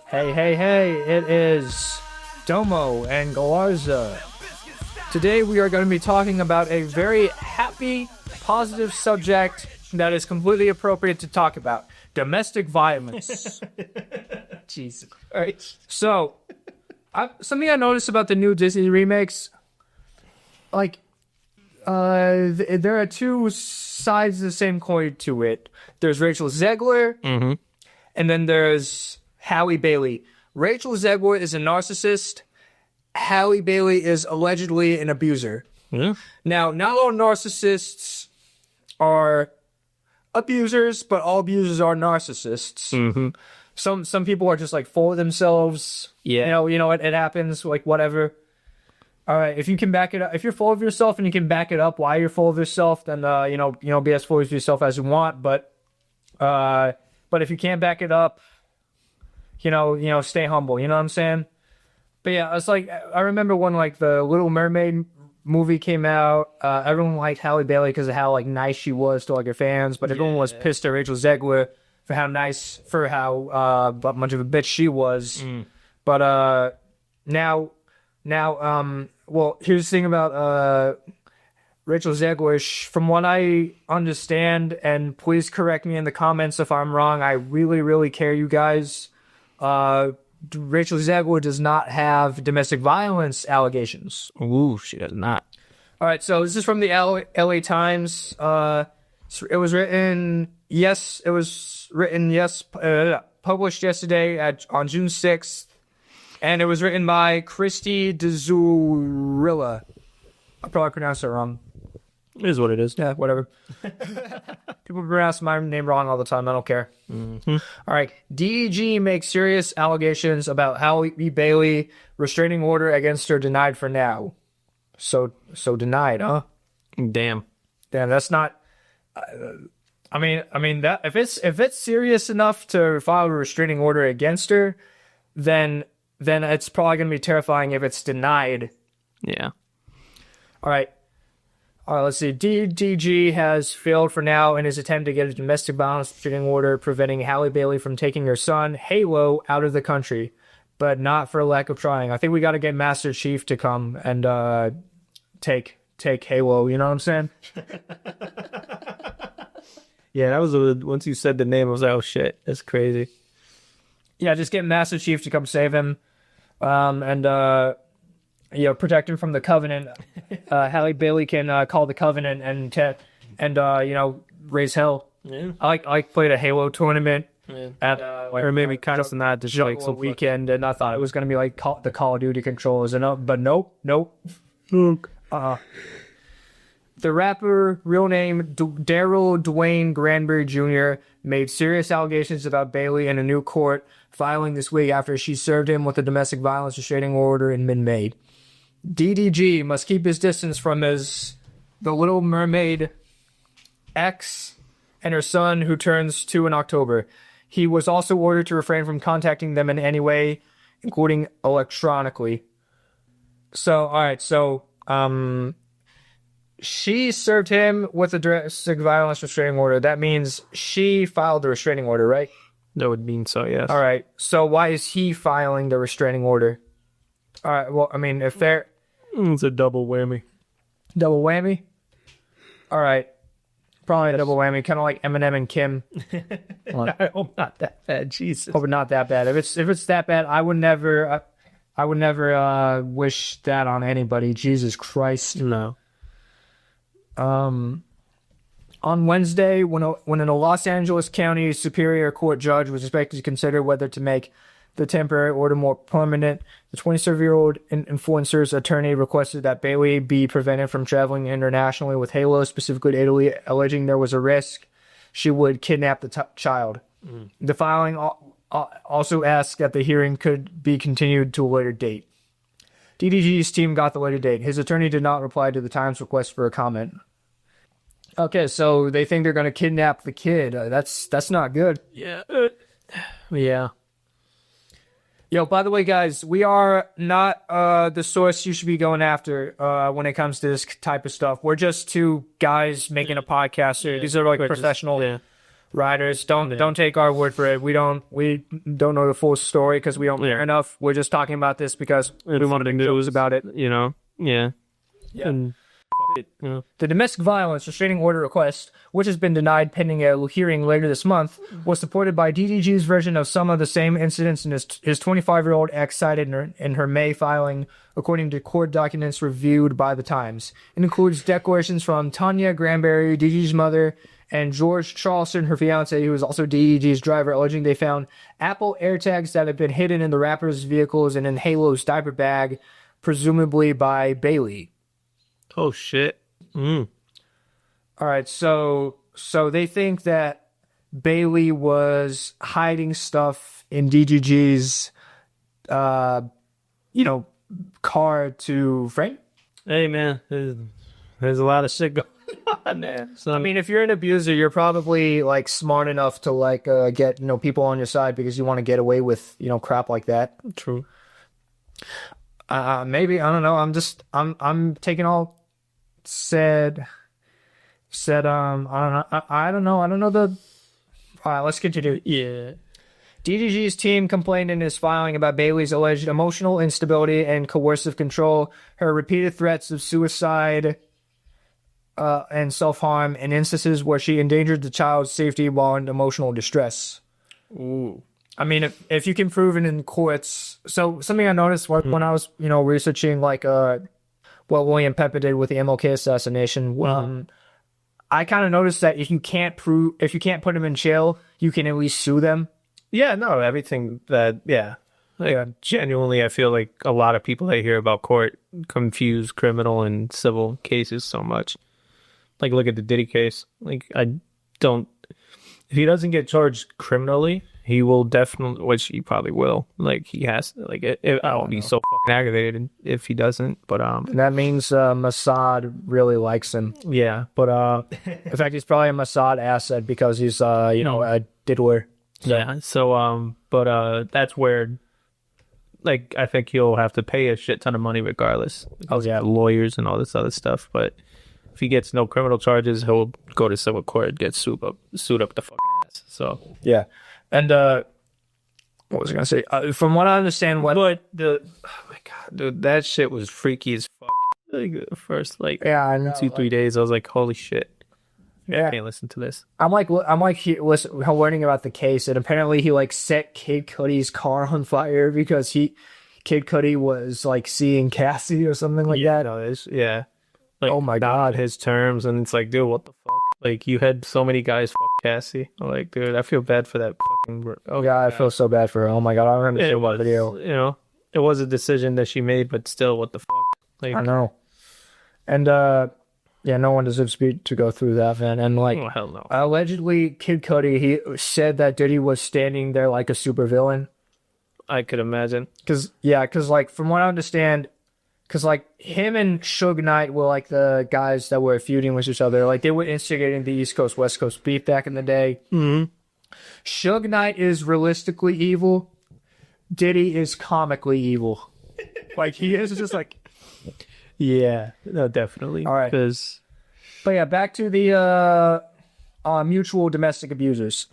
Hey, it is Domo and Galarza. Today we are going to be talking about a very happy, positive subject that is completely appropriate to talk about. Domestic violence. Jesus. All right. So, something I noticed about the new Disney remakes, like, there are two sides of the same coin to it. There's Rachel Zegler, and then there's Halle Bailey. Rachel Zegler is a narcissist. Halle Bailey is allegedly an abuser. Yeah. Now, not all narcissists are abusers, but all abusers are narcissists. Mm-hmm. Some people are just like full of themselves. Yeah. You know, it happens, like whatever. All right, if you can back it up, if you're full of yourself and you can back it up why you're full of yourself, then be as full of yourself as you want. But if you can't back it up, stay humble. You know what I'm saying? But yeah, it's like I remember when like the Little Mermaid movie came out, everyone liked Halle Bailey because of how like nice she was to like her fans, but everyone was pissed at Rachel Zegler for how much of a bitch she was. But now, well, here's the thing about Rachel Zegler. From what I understand, and please correct me in the comments if I'm wrong, I really, really care, you guys. Rachel Zegler does not have domestic violence allegations. Ooh, she does not. All right, so this is from the LA Times. It was published yesterday on June 6th, and it was written by Christy Dzurilla. I probably pronounced it wrong. It is what it is. Yeah, whatever. People pronounce my name wrong all the time. I don't care. Mm-hmm. All right. DDG makes serious allegations about Halle Bailey. Restraining order against her denied for now. So denied, huh? Damn, that's not. I mean that if it's serious enough to file a restraining order against her, then it's probably gonna be terrifying if it's denied. Yeah. All right, let's see. DDG has failed for now in his attempt to get a domestic violence restraining order preventing Halle Bailey from taking her son, Halo, out of the country, but not for lack of trying. I think we got to get Master Chief to come and take Halo, you know what I'm saying? Yeah, that was once you said the name, I was like, oh shit, that's crazy. Yeah, just get Master Chief to come save him, and protect him from the Covenant. Halle Bailey can call the Covenant and raise hell. Yeah. I like played a Halo tournament at or maybe kind of not just like some weekend, and I thought it was gonna be like the Call of Duty controllers, but nope. The rapper, real name Daryl Dwayne Granberry Jr., made serious allegations about Bailey in a new court filing this week after she served him with a domestic violence restraining order in mid-May. DDG must keep his distance from the Little Mermaid ex and her son, who turns 2 in October. He was also ordered to refrain from contacting them in any way, including electronically. She served him with a domestic violence restraining order. That means she filed the restraining order, right? That would mean so, yes. All right. So why is he filing the restraining order? All right. Well, I mean, if they're... It's a double whammy. Double whammy? All right. Probably a double whammy, kind of like Eminem and Kim. I hope not that bad. Jesus. Hope not that bad. If it's that bad, I would never wish that on anybody. Jesus Christ. No. On Wednesday, when a Los Angeles County Superior Court judge was expected to consider whether to make the temporary order more permanent, the 27-year-old influencer's attorney requested that Bailey be prevented from traveling internationally with Halo, specifically to Italy, alleging there was a risk she would kidnap the child. The filing also asked that the hearing could be continued to a later date. DDG's team got the later date. His attorney did not reply to the Times' request for a comment. Okay, so they think they're going to kidnap the kid. That's not good. Yeah. Yeah. Yo, by the way, guys, we are not the source you should be going after when it comes to this type of stuff. We're just two guys making a podcast here. These are like professional riders. Don't take our word for it. We don't know the full story because we don't care enough. We're just talking about this because we wanted to news about it. You know, yeah. And the domestic violence restraining order request, which has been denied pending a hearing later this month, was supported by DDG's version of some of the same incidents in his 25-year-old ex cited in her May filing, according to court documents reviewed by the Times. It includes declarations from Tanya Granberry, DDG's mother, and George Charleston, her fiance, who is also DDG's driver, alleging they found Apple AirTags that had been hidden in the rapper's vehicles and in Halo's diaper bag, presumably by Bailey. Oh shit. All right, so they think that Bailey was hiding stuff in DDG's car to Frank. Hey man, there's a lot of shit going on there. So I mean, if you're an abuser, you're probably like smart enough to like get people on your side because you want to get away with crap like that. True. Maybe, I don't know. I'm taking all said. I don't know. All right, let's continue. Yeah. DDG's team complained in his filing about Bailey's alleged emotional instability and coercive control, her repeated threats of suicide and self-harm, and instances where she endangered the child's safety while in emotional distress. Ooh. I mean, if you can prove it in courts. So something I noticed when I was, researching like what William Pepper did with the MLK assassination, I kind of noticed that if you can't put them in jail, you can at least sue them. Yeah, no, everything that, yeah. Like, genuinely, I feel like a lot of people that hear about court confuse criminal and civil cases so much. Like, look at the Diddy case. Like, if he doesn't get charged criminally, he will definitely, which he probably will. Like, he has, like, I would be so fucking aggravated if he doesn't. But, and that means Mossad really likes him. Yeah, but, in fact, he's probably a Mossad asset because he's, a diddler. Yeah, so, but that's where, like, I think he'll have to pay a shit ton of money regardless. Oh, yeah. Lawyers and all this other stuff, but if he gets no criminal charges, he'll go to civil court and get sued up the fucking ass. So, yeah. And, what was I going to say? From what I understand, oh my God, dude, that shit was freaky as fuck. Like, the first, yeah, I know, 2-3 days, I was like, holy shit. Yeah. I can't listen to this. I'm learning about the case, and apparently he like set Kid Cudi's car on fire because Kid Cudi was like seeing Cassie or something like that. No, yeah. Like, oh my God, his terms, and it's like, dude, what the fuck? Like, you had so many guys fuck Cassie. I'm like, dude, I feel bad for that fucking. Oh yeah, I feel so bad for her. Oh my God, I remember it was the video. It was a decision that she made, but still, what the fuck? Like, I know. And yeah, no one deserves to go through that, man. And like, oh, hell no. Allegedly, Kid Cudi, he said that Diddy was standing there like a supervillain. I could imagine. Cause like from what I understand, cause like him and Suge Knight were like the guys that were feuding with each other. Like they were instigating the East Coast West Coast beef back in the day. Mm-hmm. Suge Knight is realistically evil. Diddy is comically evil. Like he is just like. Yeah, no, definitely. All right. But yeah, back to the mutual domestic abusers.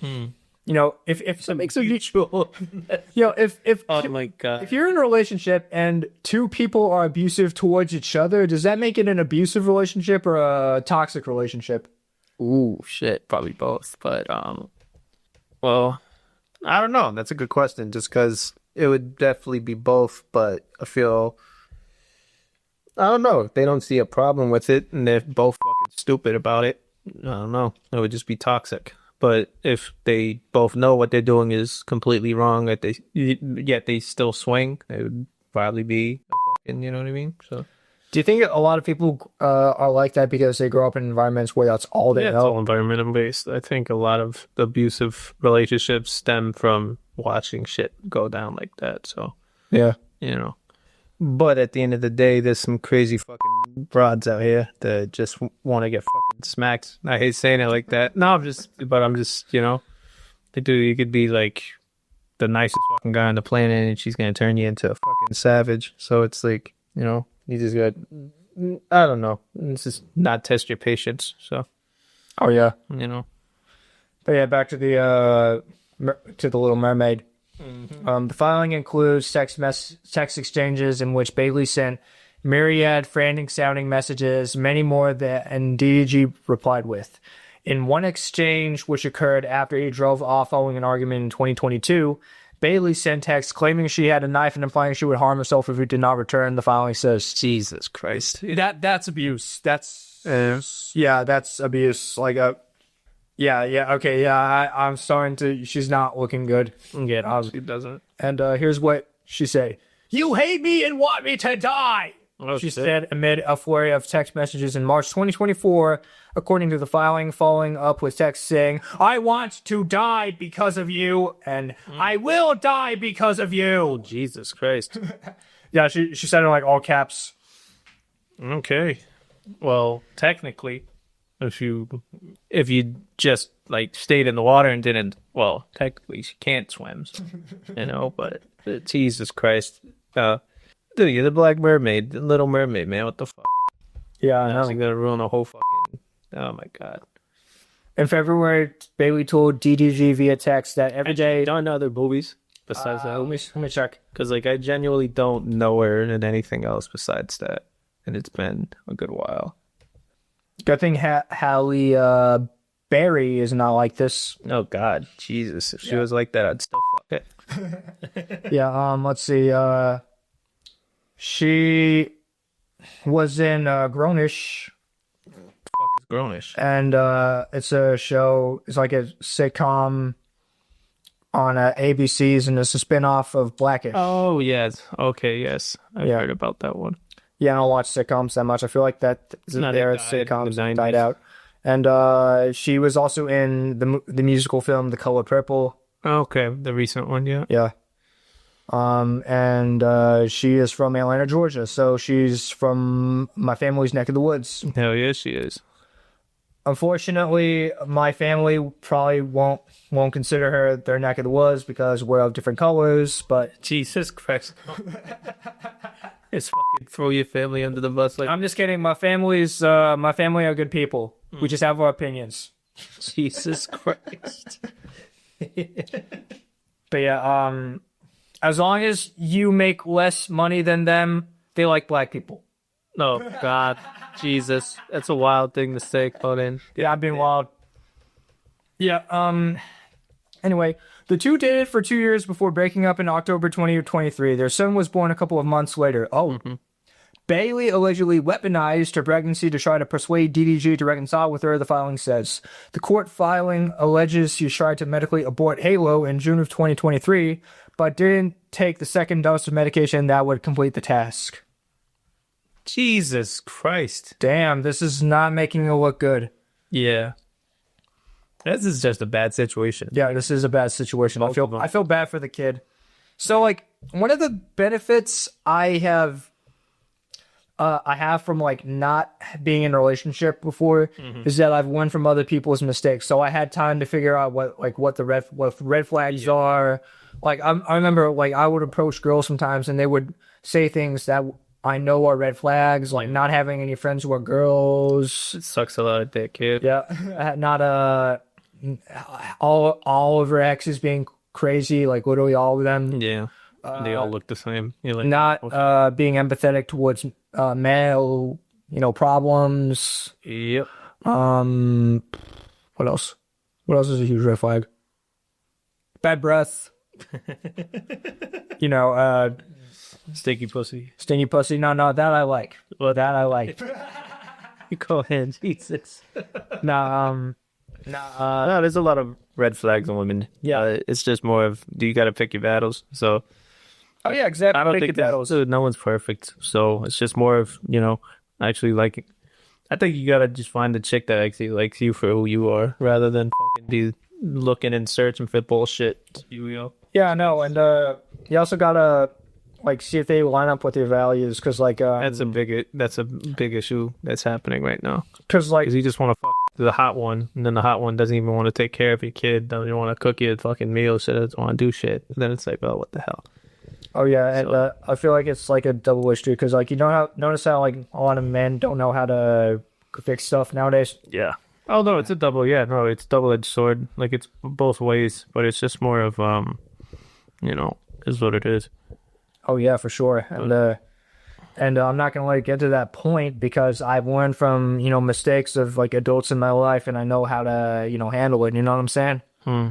If that makes a mutual. if oh my God, if you're in a relationship and two people are abusive towards each other, does that make it an abusive relationship or a toxic relationship? Ooh, shit, probably both. But well, I don't know. That's a good question. Just because it would definitely be both, but I feel. I don't know. If they don't see a problem with it and they're both fucking stupid about it, I don't know. It would just be toxic. But if they both know what they're doing is completely wrong, yet they still swing, it would probably be a fucking, you know what I mean? So, do you think a lot of people are like that because they grow up in environments where that's all they know? It's all environmental based. I think a lot of abusive relationships stem from watching shit go down like that. So, yeah. But at the end of the day, there's some crazy fucking broads out here that just want to get fucking smacked. I hate saying it like that. No, I'm just, they do. You could be like the nicest fucking guy on the planet and she's going to turn you into a fucking savage. So it's like, you just got, I don't know. It's just not test your patience. So, oh yeah. But yeah, back to the Little Mermaid. The filing includes text exchanges in which Bailey sent myriad frantic-sounding messages, many more and DDG replied with. In one exchange, which occurred after he drove off following an argument in 2022, Bailey sent text claiming she had a knife and implying she would harm herself if he did not return. The filing says, Jesus Christ. That's abuse. That's abuse. I'm starting to. She's not looking good. Yeah, she doesn't. And here's what she said: "You hate me and want me to die." She said amid a flurry of text messages in March 2024, according to the filing, following up with text saying, "I want to die because of you," and "I will die because of you." Oh, Jesus Christ. Yeah, she said it in like all caps. Okay. Well, technically, if you just like stayed in the water and didn't, well, technically she can't swim, but Jesus Christ. Dude, the Black Mermaid, the Little Mermaid, man, what the fuck? Yeah, I know. You're gonna ruin a whole fucking. Oh my god. In February, Bailey told DDG via text that every day. Done other movies besides that. Let me check. Because I genuinely don't know her in anything else besides that, and it's been a good while. Good thing Halle Berry is not like this. Oh God, Jesus! If she was like that, I'd still fuck it. Yeah. Let's see. She was in Grownish. Fuck is Grownish? And it's a show. It's like a sitcom on ABC's, and it's a spinoff of Blackish. Oh yes. Okay. Yes, I've heard about that one. Yeah, I don't watch sitcoms that much. I feel like sitcoms died out. And she was also in the musical film The Color Purple. Okay, the recent one, yeah. Yeah. And she is from Atlanta, Georgia, so she's from my family's neck of the woods. Hell yeah, she is. Unfortunately, my family probably won't consider her their neck of the woods because we're of different colors, but Jesus Christ. Just fucking throw your family under the bus. Like, I'm just kidding. My family are good people. We just have our opinions. Jesus Christ. But yeah, as long as you make less money than them, they like black people. Oh God, Jesus, that's a wild thing to say, Conan. Yeah, I'm being wild. Yeah. Anyway, the two dated for 2 years before breaking up in October 2023. Their son was born a couple of months later. Bailey allegedly weaponized her pregnancy to try to persuade DDG to reconcile with her, the filing says. The court filing alleges she tried to medically abort Halo in June of 2023, but didn't take the second dose of medication that would complete the task. Jesus Christ. Damn, this is not making it look good. Yeah. This is just a bad situation. Yeah, this is a bad situation. I feel bad for the kid. So, like, one of the benefits I have from like not being in a relationship before is that I've learned from other people's mistakes. So I had time to figure out what the red flags are. Like I remember like I would approach girls sometimes and they would say things that I know are red flags, like not having any friends who are girls. It sucks a lot of dick, kid. Yeah, not all of her exes being crazy, like literally all of them. Yeah, they all look the same. Like, not being empathetic towards male, problems. Yep. What else? What else is a huge red flag? Bad breath. Stinky pussy. Stinky pussy. No, that I like. Well, that I like. You go ahead, Jesus. No, there's a lot of red flags on women. Yeah. It's just more of, do you got to pick your battles? So. Oh yeah, exactly. I don't think no one's perfect. So it's just more of, actually liking. I think you got to just find the chick that actually likes you for who you are rather than fucking be looking and searching for bullshit. Yeah, I know. And you also got to see if they line up with your values, because that's a big issue that's happening right now. Because you just want to fuck the hot one, and then the hot one doesn't even want to take care of your kid, doesn't want to cook you a fucking meal, so doesn't want to do shit. And then it's like, oh, what the hell? Oh yeah, and I feel like it's like a double-edged street, because notice how a lot of men don't know how to fix stuff nowadays. Yeah. Oh no, it's a double. Yeah, no, it's double-edged sword. Like it's both ways, but it's just more of is what it is. Oh yeah, for sure. And I'm not gonna get to that point because I've learned from mistakes of like adults in my life, and I know how to handle it. You know what I'm saying? Hmm.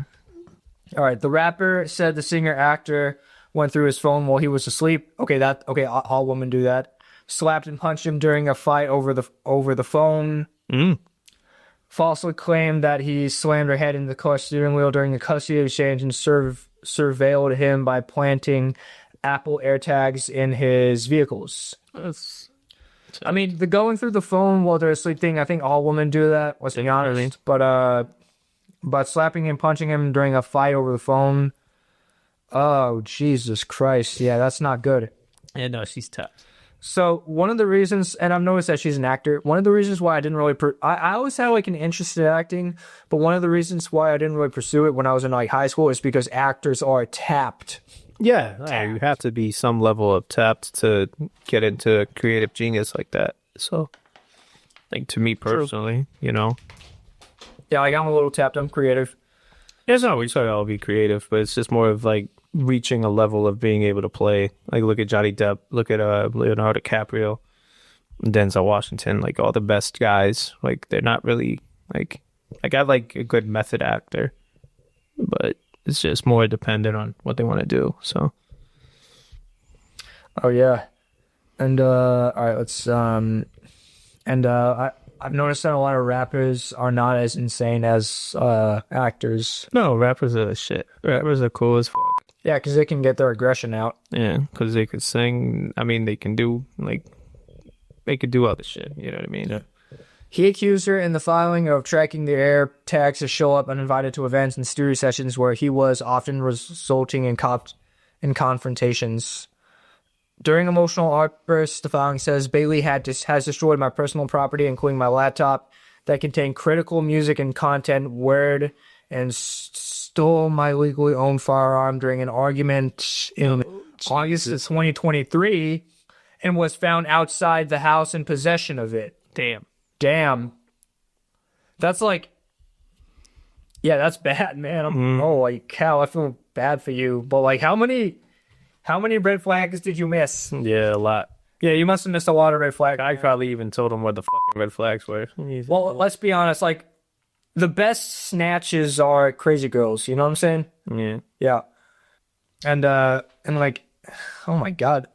All right. The rapper said the singer actor went through his phone while he was asleep. Okay, all women do that. Slapped and punched him during a fight over the phone. Mm. Falsely claimed that he slammed her head into the car steering wheel during the custody exchange and surveilled him by planting Apple AirTags in his vehicles. I mean, the going through the phone while they're asleep thing, I think all women do that, let's be honest. But slapping and punching him during a fight over the phone, oh, Jesus Christ. Yeah, that's not good. Yeah, no, she's tough. So one of the reasons, and I've noticed that she's an actor, one of the reasons why I didn't really, I always had like an interest in acting, but one of the reasons why I didn't really pursue it when I was in like high school is because actors are tapped. Yeah, you have to be some level of tapped to get into creative genius like that. So, like to me personally, Yeah, like I'm a little tapped. I'm creative. Yeah, it's not we say I'll be creative, but it's just more of like reaching a level of being able to play. Like look at Johnny Depp, look at Leonardo DiCaprio, Denzel Washington, like all the best guys. Like they're not really like I like a good method actor, but it's just more dependent on what they want to do. So. Oh yeah, and all right, let's I've noticed that a lot of rappers are not as insane as actors. No, rappers are the shit. Rappers are cool as fuck. Yeah, because they can get their aggression out. Yeah, because they could sing. I mean, they can do they could do other shit. You know what I mean? Yeah. He accused her in the filing of tracking the air tags to show up uninvited to events and studio sessions where he was, often resulting in confrontations. During emotional outbursts, the filing says, Bailey has destroyed my personal property, including my laptop, that contained critical music and content, word, and stole my legally owned firearm during an argument in August of 2023 and was found outside the house in possession of it. Damn. That's like... Yeah, that's bad, man. Oh, like, cow, I feel bad for you. But, like, how many red flags did you miss? Yeah, a lot. Yeah, you must have missed a lot of red flags. I probably even told him what the fucking red flags were. Well, let's be honest. Like, the best snatches are crazy girls. You know what I'm saying? Yeah. Yeah. And like, oh my God.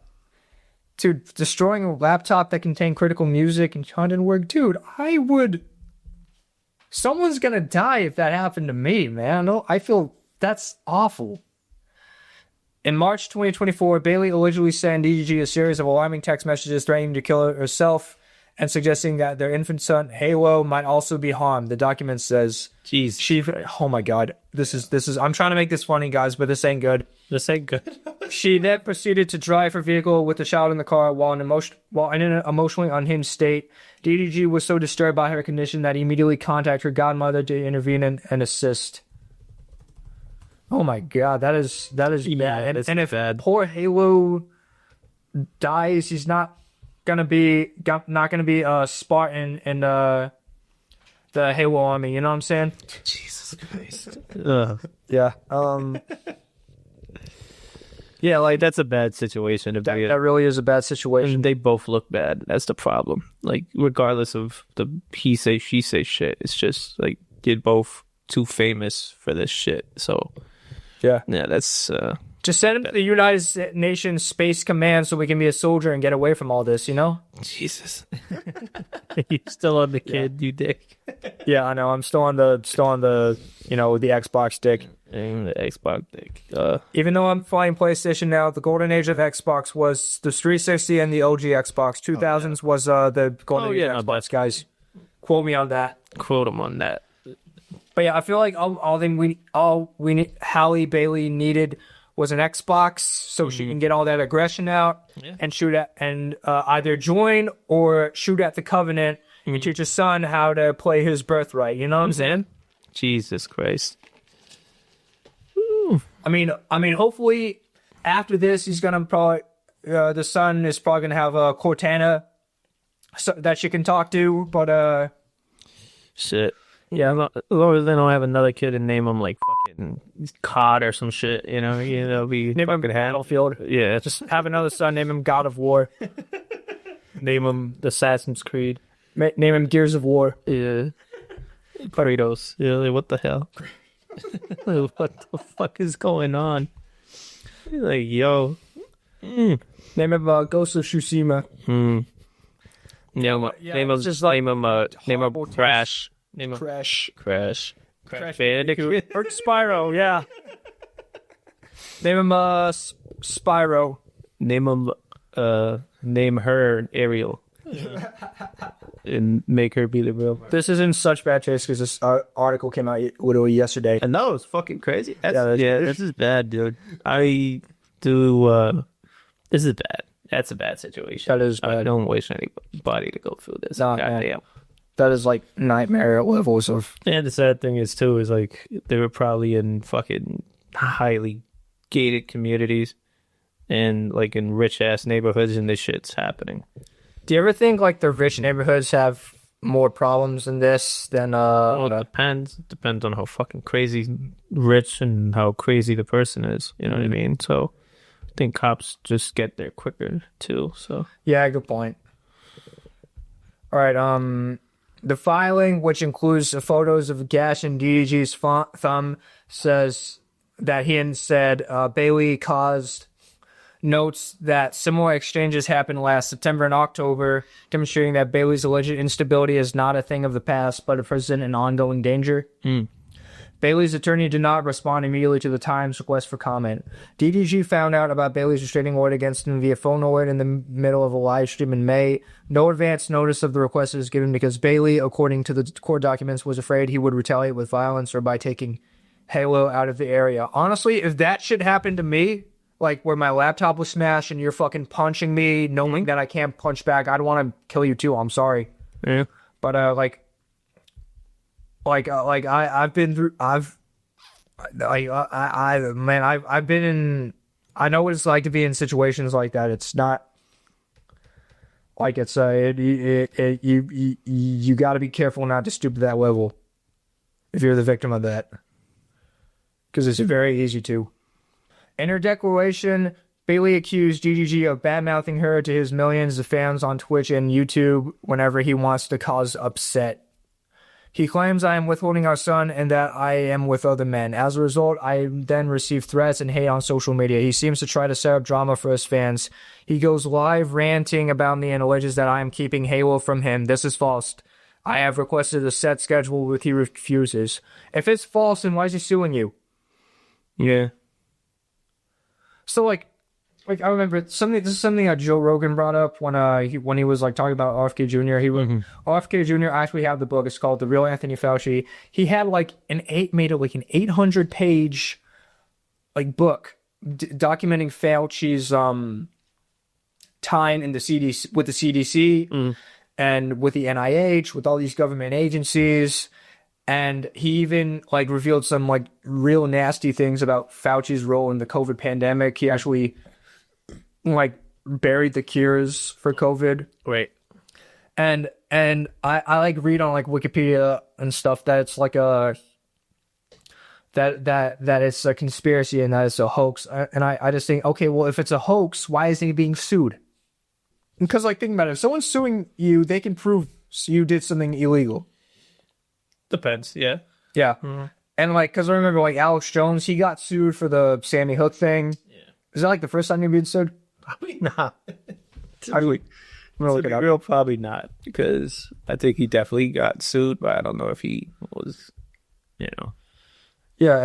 Dude, destroying a laptop that contained critical music and content work. Dude, someone's gonna die if that happened to me, man. I feel that's awful. In March 2024, Bailey allegedly sent DDG a series of alarming text messages threatening to kill herself and suggesting that their infant son, Halo, might also be harmed. The document says, oh my God, this is, I'm trying to make this funny, guys, but this ain't good. She then proceeded to drive her vehicle with the child in the car while in an emotionally unhinged state. DDG was so disturbed by her condition that he immediately contacted her godmother to intervene and assist. Oh my God, that is bad. And if bad. Poor Halo dies, he's not gonna be a Spartan in the Halo army. You know what I'm saying? Jesus Christ. Yeah. Yeah, like that's a bad situation. That really is a bad situation. And they both look bad. That's the problem. Like regardless of the he say she say shit, it's just like you're both too famous for this shit. So. Yeah, that's... just send him to the United Nations Space Command so we can be a soldier and get away from all this, you know? Jesus. You still on the kid, you dick. Yeah, I know. I'm still on the the Xbox dick. The Xbox dick. Even though I'm playing PlayStation now, the golden age of Xbox was the 360 and the OG Xbox. 2000s was the golden age of Xbox, guys. Quote me on that. Quote him on that. But yeah, I feel like all Halle Bailey needed was an Xbox so she can get all that aggression out and shoot at and either join or shoot at the Covenant and teach her son how to play his birthright. You know what I'm saying? Jesus Christ. Ooh. I mean, hopefully after this, he's gonna probably the son is probably gonna have a Cortana that she can talk to. But shit. Yeah, as long as they don't have another kid and name him like fucking COD or some shit, be Name him fucking Battlefield. Yeah, Just have another son, name him God of War. name him Assassin's Creed. Name him Gears of War. Yeah, Kratos. Yeah, like, what the hell? Like, what the fuck is going on? Like, yo. Name him Ghost of Tsushima. Name him Crash. Name him Crash Bandicoot. Or Spyro, yeah. Name him Spyro. Name her Ariel. And make her be the real. This is in such bad taste because this article came out literally yesterday. And that was fucking crazy. This is bad, dude. I do. This is bad. That's a bad situation. That is bad. I don't wish anybody to go through this. No, Goddamn. That is like nightmare levels of. And the sad thing is too is like they were probably in fucking highly gated communities and like in rich ass neighborhoods, and this shit's happening. Do you ever think like the rich neighborhoods have more problems than this than Well, it depends. It depends on how fucking crazy rich and how crazy the person is. You know what I mean? So I think cops just get there quicker too. So yeah, good point. All right, the filing, which includes the photos of Gash and DDG's thumb, says that Higgins said Bailey caused notes that similar exchanges happened last September and October, demonstrating that Bailey's alleged instability is not a thing of the past, but a present and ongoing danger. Bailey's attorney did not respond immediately to the Times' request for comment. DDG found out about Bailey's restraining order against him via phone alert in the middle of a live stream in May. No advance notice of the request is given because Bailey, according to the court documents, was afraid he would retaliate with violence or by taking Halo out of the area. Honestly, if that shit happened to me, like where my laptop was smashed and you're fucking punching me, knowing that I can't punch back, I'd want to kill you too. I'm sorry. yeah. But I've been through. I've been in. I know what it's like to be in situations like that. It's not like it's you got to be careful not to stoop to that level if you're the victim of that, because it's very easy to. In her declaration, Bailey accused DDG of bad-mouthing her to his millions of fans on Twitch and YouTube whenever he wants to cause upset. He claims I am withholding our son and that I am with other men. As a result, I then receive threats and hate on social media. He seems to try to set up drama for his fans. He goes live ranting about me and alleges that I am keeping Halo from him. This is false. I have requested a set schedule, which he refuses. If it's false, then why is he suing you? Yeah. So like I remember something. This is something that Joe Rogan brought up when he was like talking about RFK Jr. RFK Jr. actually had the book. It's called The Real Anthony Fauci. He had like an 800-page like book documenting Fauci's time in the CDC with the CDC and with the NIH, with all these government agencies. And he even like revealed some like real nasty things about Fauci's role in the COVID pandemic. He actually like buried the cures for COVID. Wait. And I like read on like Wikipedia and stuff that it's like that it's a conspiracy and that it's a hoax. And I just think, okay, well, if it's a hoax, why isn't he being sued? Because like think about it, if someone's suing you, they can prove you did something illegal. Depends, yeah. Yeah. Mm-hmm. And like, because I remember like Alex Jones, he got sued for the Sandy Hook thing. Yeah. Is that like the first time you've been sued? Probably not. I'm gonna look it up. Real, probably not, because I think he definitely got sued, but I don't know if he was, Yeah,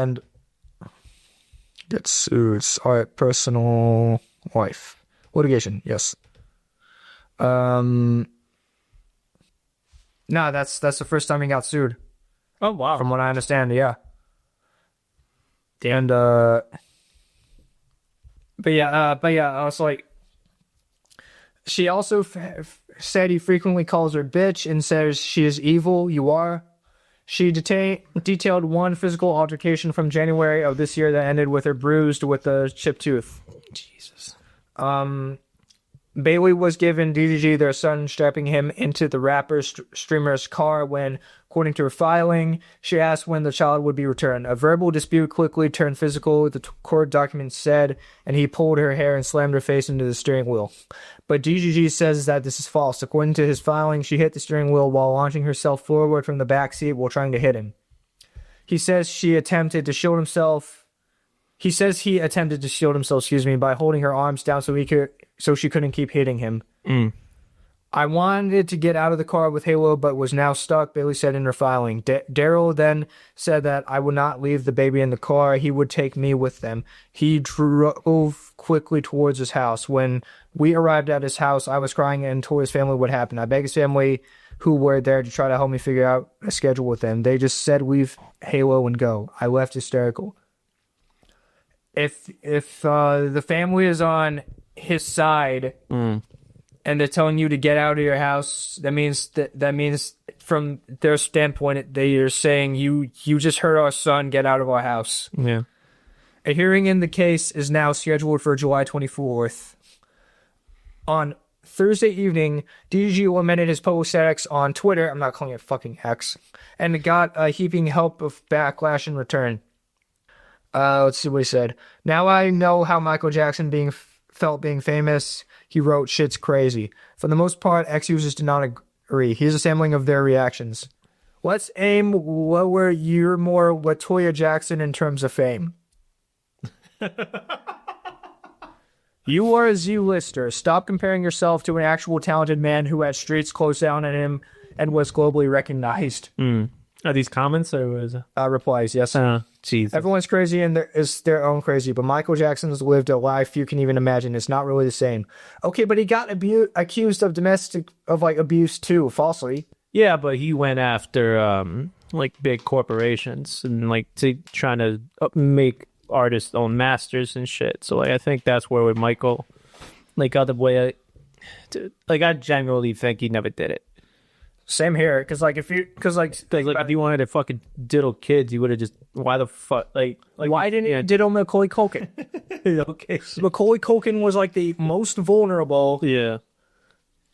and get sued. All right, personal life litigation. Yes. No, that's the first time he got sued. Oh wow! From what I understand, yeah. Damn. And but yeah, I was like, she also said he frequently calls her bitch and says she is evil. You are. She detailed one physical altercation from January of this year that ended with her bruised with a chipped tooth. Jesus. Bailey was given DDG, their son, strapping him into the rapper streamer's car when, according to her filing, she asked when the child would be returned. A verbal dispute quickly turned physical, the court documents said, and he pulled her hair and slammed her face into the steering wheel. But DDG says that this is false. According to his filing, she hit the steering wheel while launching herself forward from the back seat while trying to hit him. He says he attempted to shield himself, by holding her arms down so she couldn't keep hitting him. I wanted to get out of the car with Halo, but was now stuck, Bailey said in her filing. Daryl then said that I would not leave the baby in the car. He would take me with them. He drove quickly towards his house. When we arrived at his house, I was crying and told his family what happened. I begged his family, who were there, to try to help me figure out a schedule with them. They just said leave Halo and go. I left hysterical. If the family is on his side and they're telling you to get out of your house, that means from their standpoint they are saying you just hurt our son, get out of our house. Yeah. A hearing in the case is now scheduled for July 24th. On Thursday evening, DDG lamented his public status on Twitter, I'm not calling it fucking X, and got a heaping help of backlash in return. Let's see what he said. Now I know how Michael Jackson felt being famous. He wrote, shit's crazy. For the most part, X-users did not agree. Here's a sampling of their reactions. Let's aim lower. You're more Latoya Jackson in terms of fame. You are a Z-lister. Stop comparing yourself to an actual talented man who had streets closed down on him and was globally recognized. Are these comments or was it? Replies, yes. Jesus. Everyone's crazy and there is their own crazy, but Michael Jackson's lived a life you can even imagine. It's not really the same. Okay, but he got accused of abuse too, falsely. Yeah, but he went after like big corporations and like trying to make artists own masters and shit. So like I think that's where with Michael, like other way, I genuinely think he never did it. Same here, because if you wanted to fucking diddle kids, you would have just why the fuck why didn't you diddle Macaulay Culkin? Okay, Macaulay Culkin was like the most vulnerable,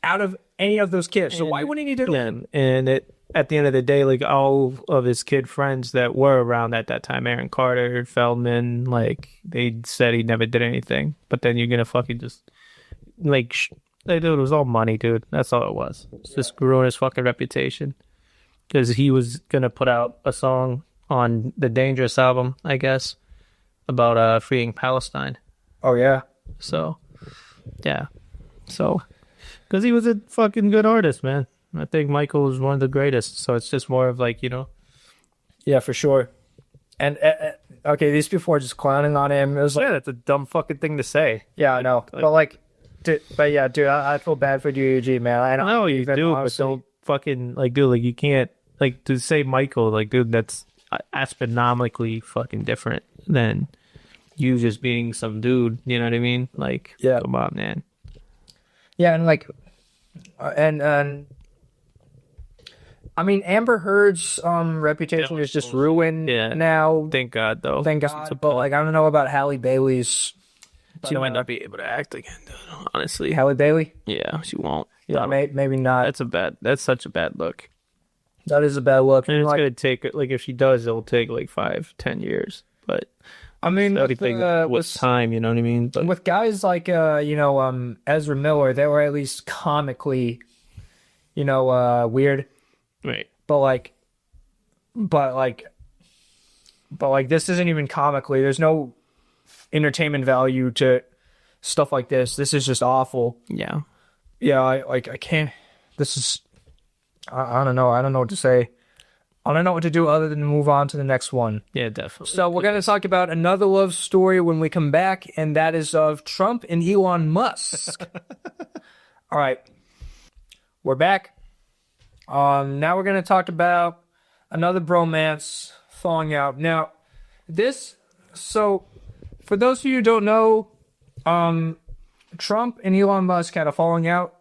out of any of those kids. So why wouldn't he diddle him? And at the end of the day, like all of his kid friends that were around at that time, Aaron Carter, Feldman, like they said he never did anything. But then you're gonna fucking just dude, it was all money, dude. That's all it was. It's just ruin his fucking reputation. Because he was going to put out a song on the Dangerous album, I guess, about freeing Palestine. Oh, yeah. So, yeah. So, because he was a fucking good artist, man. I think Michael was one of the greatest. So it's just more of like, Yeah, for sure. And, okay, these people are just clowning on him. It was like, yeah, that's a dumb fucking thing to say. Yeah, I know. Dude, I feel bad for DDG, man. I know you do, but don't fucking dude, you can't to say Michael, dude, that's astronomically fucking different than you just being some dude. You know what I mean? Yeah, come on, man. Yeah, and I mean, Amber Heard's reputation is just ruined now. Thank God, though. Thank God. But I don't know about Halle Bailey's. She might not be able to act again, dude, honestly. Halle Bailey? Yeah, she won't. Yeah, maybe not. That's such a bad look. That is a bad look. And it's gonna take if she does, it'll take 5-10 years. But I mean, with time, you know what I mean? But with guys like Ezra Miller, they were at least comically, weird. Right. But this isn't even comically. There's no entertainment value to stuff like this. This is just awful. Yeah. I can't. This is. I don't know. I don't know what to say. I don't know what to do other than move on to the next one. Yeah, definitely. So we're going to talk about another love story when we come back, and that is of Trump and Elon Musk. All right. We're back. Now we're going to talk about another bromance falling out. Now, for those of you who don't know, Trump and Elon Musk had a falling out,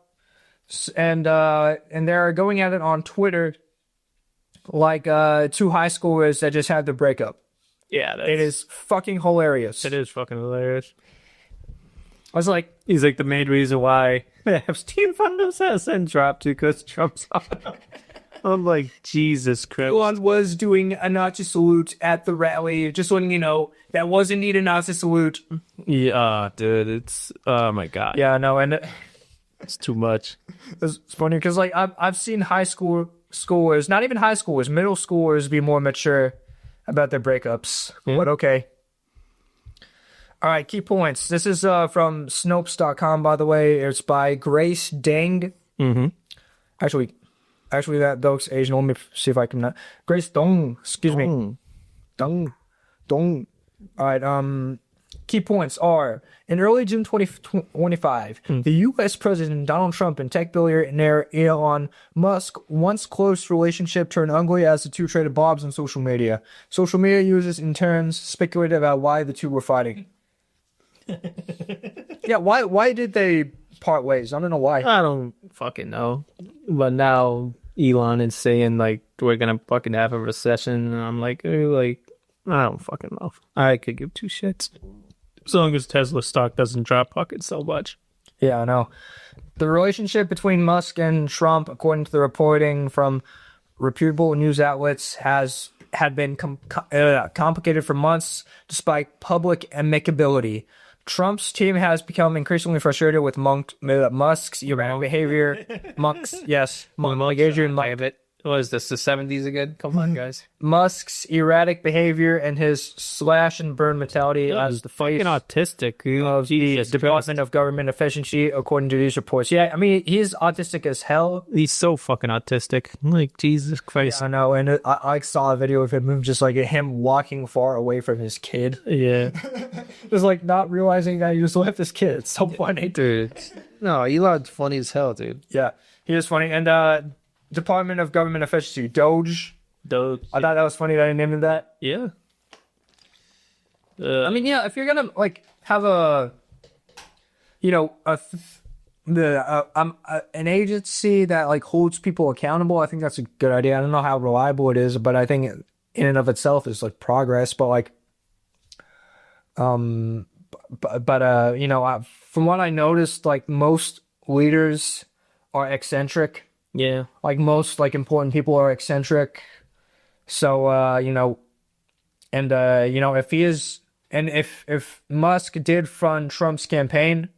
and they're going at it on Twitter like two high schoolers that just had their breakup. Yeah, it is fucking hilarious. It is fucking hilarious. I was like, He's like, the main reason why Epstein Found hasn't dropped because Trump's on. I'm like, Jesus Christ. Elon was doing a Nazi salute at the rally. Just letting you know, that was indeed a Nazi salute. Yeah, dude, it's, oh my God. Yeah, no, and It's too much. it's funny because like I've seen high schoolers, not even high schoolers, middle schoolers be more mature about their breakups. Yeah. But okay. All right, key points. This is from Snopes.com, by the way. It's by Grace Deng. Mm-hmm. Actually, that looks Asian. Let me see if I can. Grace Dong. Excuse me. Dong. All right. Key points are: in early June 2025, the U.S. President Donald Trump and tech billionaire Elon Musk once close relationship turned ugly as the two traded bobs on social media. Social media users, in turn, speculated about why the two were fighting. Yeah, why did they part ways? I don't know why. I don't fucking know. But now Elon is saying, like, we're gonna fucking have a recession. And I'm like, I don't fucking know. I could give two shits. As long as Tesla stock doesn't drop fucking so much. Yeah, I know. The relationship between Musk and Trump, according to the reporting from reputable news outlets, had been complicated for months, despite public amicability. Trump's team has become increasingly frustrated with Musk's erratic behavior. What is this, the 70s again? Come on, guys. Musk's erratic behavior and his slash and burn mentality as the face fucking autistic. of the Jesus Department of Government Efficiency, according to these reports. Yeah, I mean, he's autistic as hell. He's so fucking autistic. Like, Jesus Christ. I know, and I saw a video of him just like him walking far away from his kid. Yeah. Just like not realizing that he just left his kid. It's so funny. Dude. No, Elon's funny as hell, dude. Yeah, he is funny. And Department of Government Efficiency, Doge. Doge. I thought that was funny that I named it that. Yeah. I mean, yeah, if you're gonna like have a, you know, an agency that like holds people accountable, I think that's a good idea. I don't know how reliable it is, but I think in and of itself is like progress. But like, you know, from what I noticed, like most leaders are eccentric. Yeah. Like most like important people are eccentric. So you know, and you know, if he is, and if Musk did fund Trump's campaign,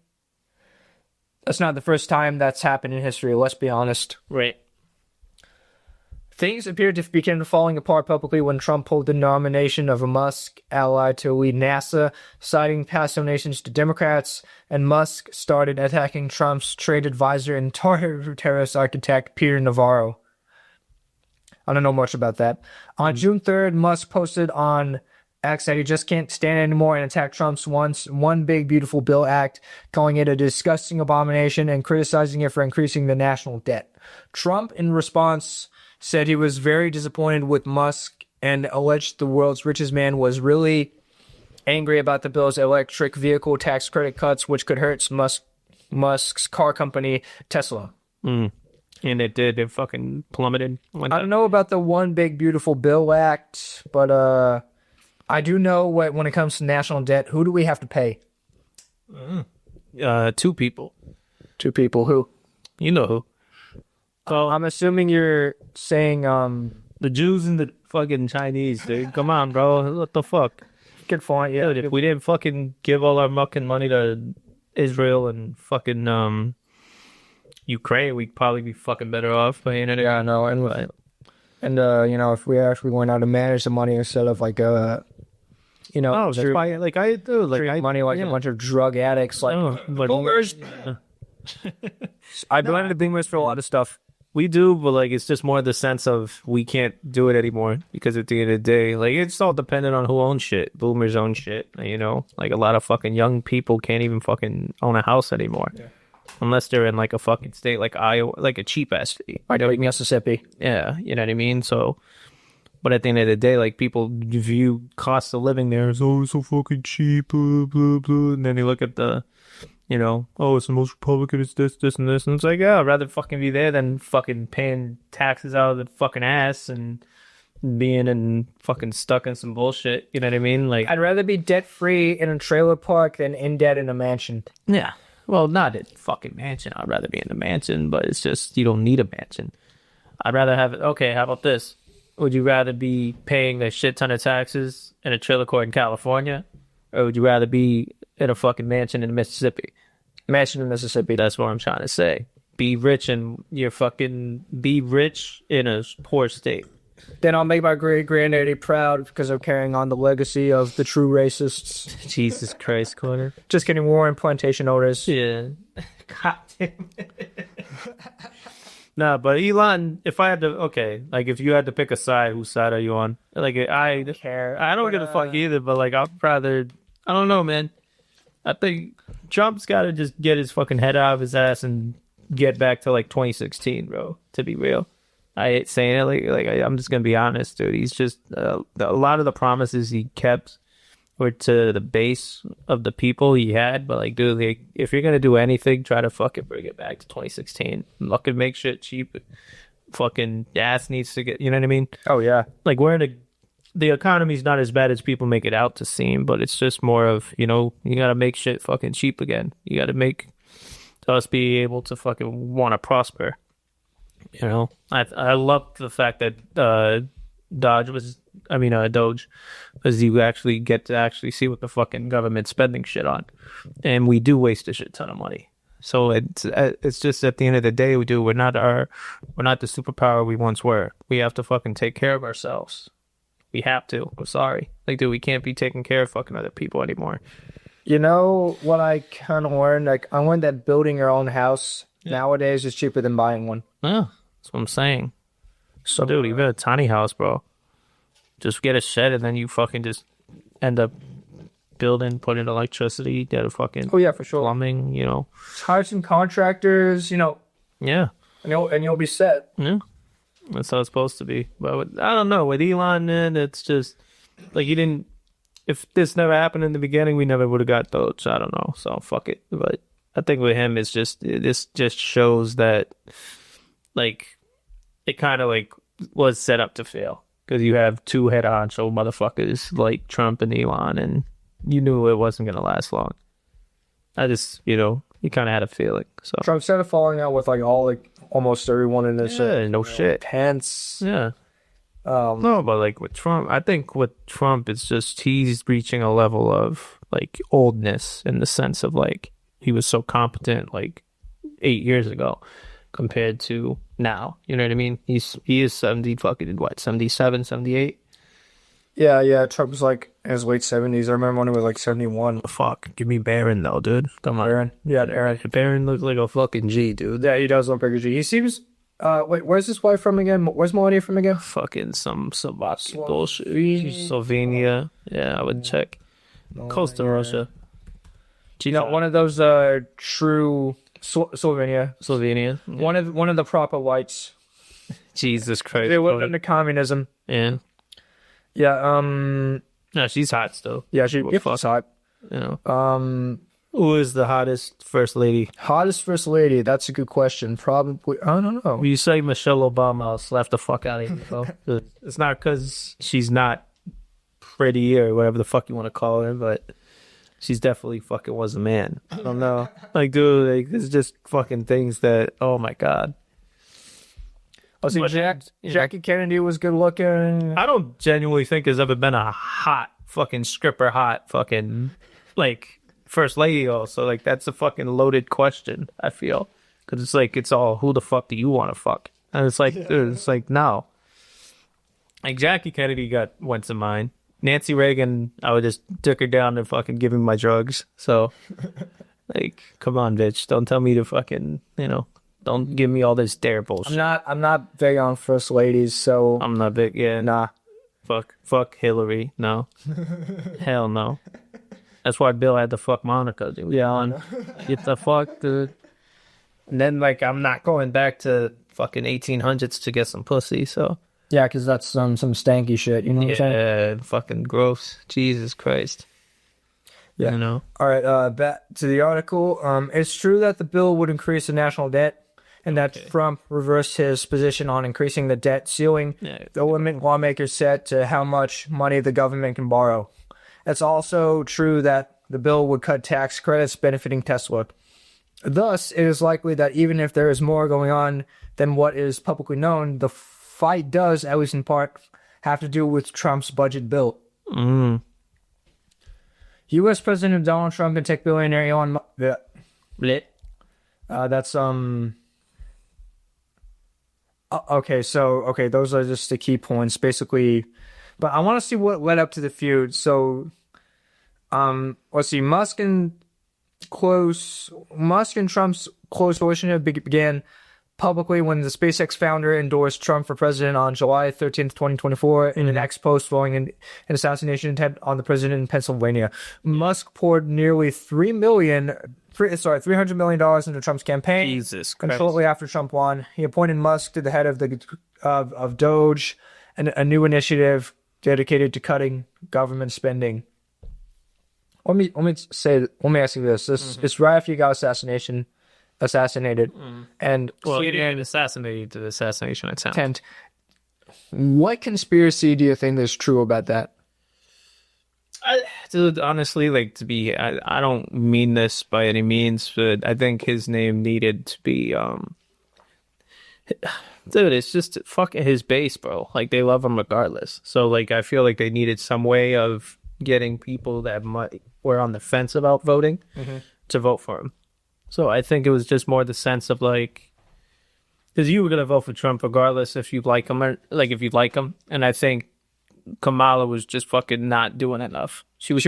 that's not the first time that's happened in history, let's be honest. Right. Things appeared to begin falling apart publicly when Trump pulled the nomination of a Musk ally to lead NASA, citing past donations to Democrats, and Musk started attacking Trump's trade advisor and terrorist architect, Peter Navarro. I don't know much about that. On June 3rd, Musk posted on X that he just can't stand it anymore and attacked Trump's One Big Beautiful Bill Act, calling it a disgusting abomination and criticizing it for increasing the national debt. Trump, in response, said he was very disappointed with Musk and alleged the world's richest man was really angry about the bill's electric vehicle tax credit cuts, which could hurt Musk's car company, Tesla. And it did. It fucking plummeted. I don't know about the One Big Beautiful Bill Act, but I do know when it comes to national debt, who do we have to pay? Two people. Two people. Who? You know who. So I'm assuming you're saying The Jews and the fucking Chinese, dude. Come on, bro. What the fuck? good point. Yeah, Dude, if we didn't fucking give all our fucking money to Israel and fucking Ukraine, we'd probably be fucking better off paying it. yeah, I know. And you know, if we actually went out to manage the money instead of like you know, Oh, that's why, like, I do, like, treat money like yeah. a bunch of drug addicts, like Oh, but boomers. I blame the boomers for a lot of stuff. we do, but like, it's just more the sense of we can't do it anymore because at the end of the day, like, it's all dependent on who owns shit. Boomers own shit, you know. Like, a lot of fucking young people can't even fucking own a house anymore, unless they're in like a fucking state like Iowa, like a cheap ass state, Right, like Mississippi. Yeah, you know what I mean. So, but at the end of the day, like, people view cost of living there as, oh, it's so fucking cheap, blah blah blah, and then they look at the, you know, oh, it's the most Republican, it's this, and this, and it's like, yeah, I'd rather fucking be there than fucking paying taxes out of the fucking ass and being in fucking stuck in some bullshit. You know what I mean? Like, I'd rather be debt free in a trailer park than in debt in a mansion. yeah. Well, not a fucking mansion. I'd rather be in a mansion, but it's just you don't need a mansion. I'd rather have it. Okay, how about this? Would you rather be paying a shit ton of taxes in a trailer court in California, or would you rather be in a fucking mansion in Mississippi? Mansion in Mississippi. That's what I'm trying to say. Be rich in be rich in a poor state. Then I'll make my great granddaddy proud because I'm carrying on the legacy of the true racists. Jesus Christ, Conan. Just kidding, Warren plantation owners. Yeah. God damn it. Nah, but Elon, if I had to, okay, like if you had to pick a side, whose side are you on? Like I Care. I don't give a fuck either, but like I'd rather, I don't know, man. I think Trump's got to just get his fucking head out of his ass and get back to like 2016, bro. To be real, I hate saying it. I'm just gonna be honest, dude. He's just a lot of the promises he kept were to the base of the people he had. But like, dude, like, if you're gonna do anything, try to fucking bring it back to 2016. Fucking make shit cheap. Fucking gas needs to get. You know what I mean? Oh yeah. Like we're in the economy's not as bad as people make it out to seem, but it's just more of, you gotta make shit fucking cheap again. You gotta make us be able to fucking want to prosper. I love the fact that Doge was you actually get to actually see what the fucking government's spending shit on, and we do waste a shit ton of money. So it's just at the end of the day, we're not the superpower we once were. We have to fucking take care of ourselves. We have to. We're sorry. Like, dude, we can't be taking care of fucking other people anymore. You know what I kind of learned? Like, I learned that building your own house nowadays is cheaper than buying one. Yeah, that's what I'm saying. So, dude, even a tiny house, bro. Just get a shed and then you fucking just end up building, put in electricity, get a fucking for sure. Plumbing, Hire some contractors, Yeah. and you'll be set. Yeah. That's how it's supposed to be. But I don't know. With Elon, man, it's just like if this never happened in the beginning, we never would have got those. I don't know. So fuck it. But I think with him, this just shows that like it kind of like was set up to fail because you have two head honcho motherfuckers like Trump and Elon, and you knew it wasn't gonna last long. I just you kind of had a feeling. So Trump started falling out with almost everyone in this. Shit. Pence. Yeah. No, but like with Trump, I think with Trump, it's just he's reaching a level of like oldness in the sense of like he was so competent like 8 years ago compared to now. You know what I mean? He is 70 fucking what, 77, 78? Yeah. Trump was like in his late 70s. I remember when he was like 71. Fuck, give me Barron though, dude. Come on, Barron. Yeah, Aaron. Barron looks like a fucking G, dude. Yeah, he does look like a G. He seems. Wait, where's this wife from again? Where's Melania from again? Fucking some Slovakia bullshit. Slovenia. Yeah, I would check. Costa Russia. One of those true Slovenia. Slovenia. Yeah. One of the proper whites. Jesus Christ. They went into communism. Yeah. Yeah. No, she's hot still. Yeah, she's hot. Who is the hottest first lady? Hottest first lady? That's a good question. Probably, I don't know. You say Michelle Obama, I'll slap the fuck out of you, bro. It's not because she's not pretty or whatever the fuck you want to call her, but she's definitely fucking was a man. I don't know. Like, dude, it's just fucking things that, oh my God. Oh, see, Jackie Kennedy was good looking. I don't genuinely think there's ever been a hot fucking stripper, hot fucking like first lady. Also, like that's a fucking loaded question. I feel because it's like it's all who the fuck do you want to fuck, and it's like dude, it's like no. Like Jackie Kennedy went to mine. Nancy Reagan, I would just took her down and fucking give me my drugs. So, like, come on, bitch, don't tell me to fucking Don't give me all this dare bullshit. I'm not big on first ladies, so I'm not big. Yeah, nah. Fuck Hillary. No, hell no. That's why Bill had to fuck Monica, dude. Yeah, get the fuck, dude. And then like I'm not going back to fucking 1800s to get some pussy. So yeah, because that's some stanky shit. You know what I'm saying? Yeah, fucking gross. Jesus Christ. Yeah. All right. Back to the article. It's true that the bill would increase the national debt. and that Trump reversed his position on increasing the debt ceiling. The limit lawmakers set to how much money the government can borrow. It's also true that the bill would cut tax credits benefiting Tesla. Thus, it is likely that even if there is more going on than what is publicly known, the fight does, at least in part, have to do with Trump's budget bill. U.S. President Donald Trump and tech billionaire Elon Musk. That's okay, those are just the key points, basically. But I want to see what led up to the feud. So, let's see. Musk and Trump's close relationship began publicly when the SpaceX founder endorsed Trump for president on July 13th, 2024, in an X post following an assassination attempt on the president in Pennsylvania. Musk poured nearly $300 million into Trump's campaign. Jesus Christ. And shortly after Trump won, he appointed Musk to the head of Doge, and a new initiative dedicated to cutting government spending. Let me ask you this: it's right after you got assassinated, and he didn't assassinate the assassination attempt. What conspiracy do you think is true about that? Dude, honestly, I don't mean this by any means, but I think his name needed to be, dude, it's just fucking his base, bro. Like, they love him regardless. So, I feel like they needed some way of getting people that were on the fence about voting to vote for him. So I think it was just more the sense of because you were gonna vote for Trump regardless if you like him or if you like him, and I think Kamala was just fucking not doing enough. She was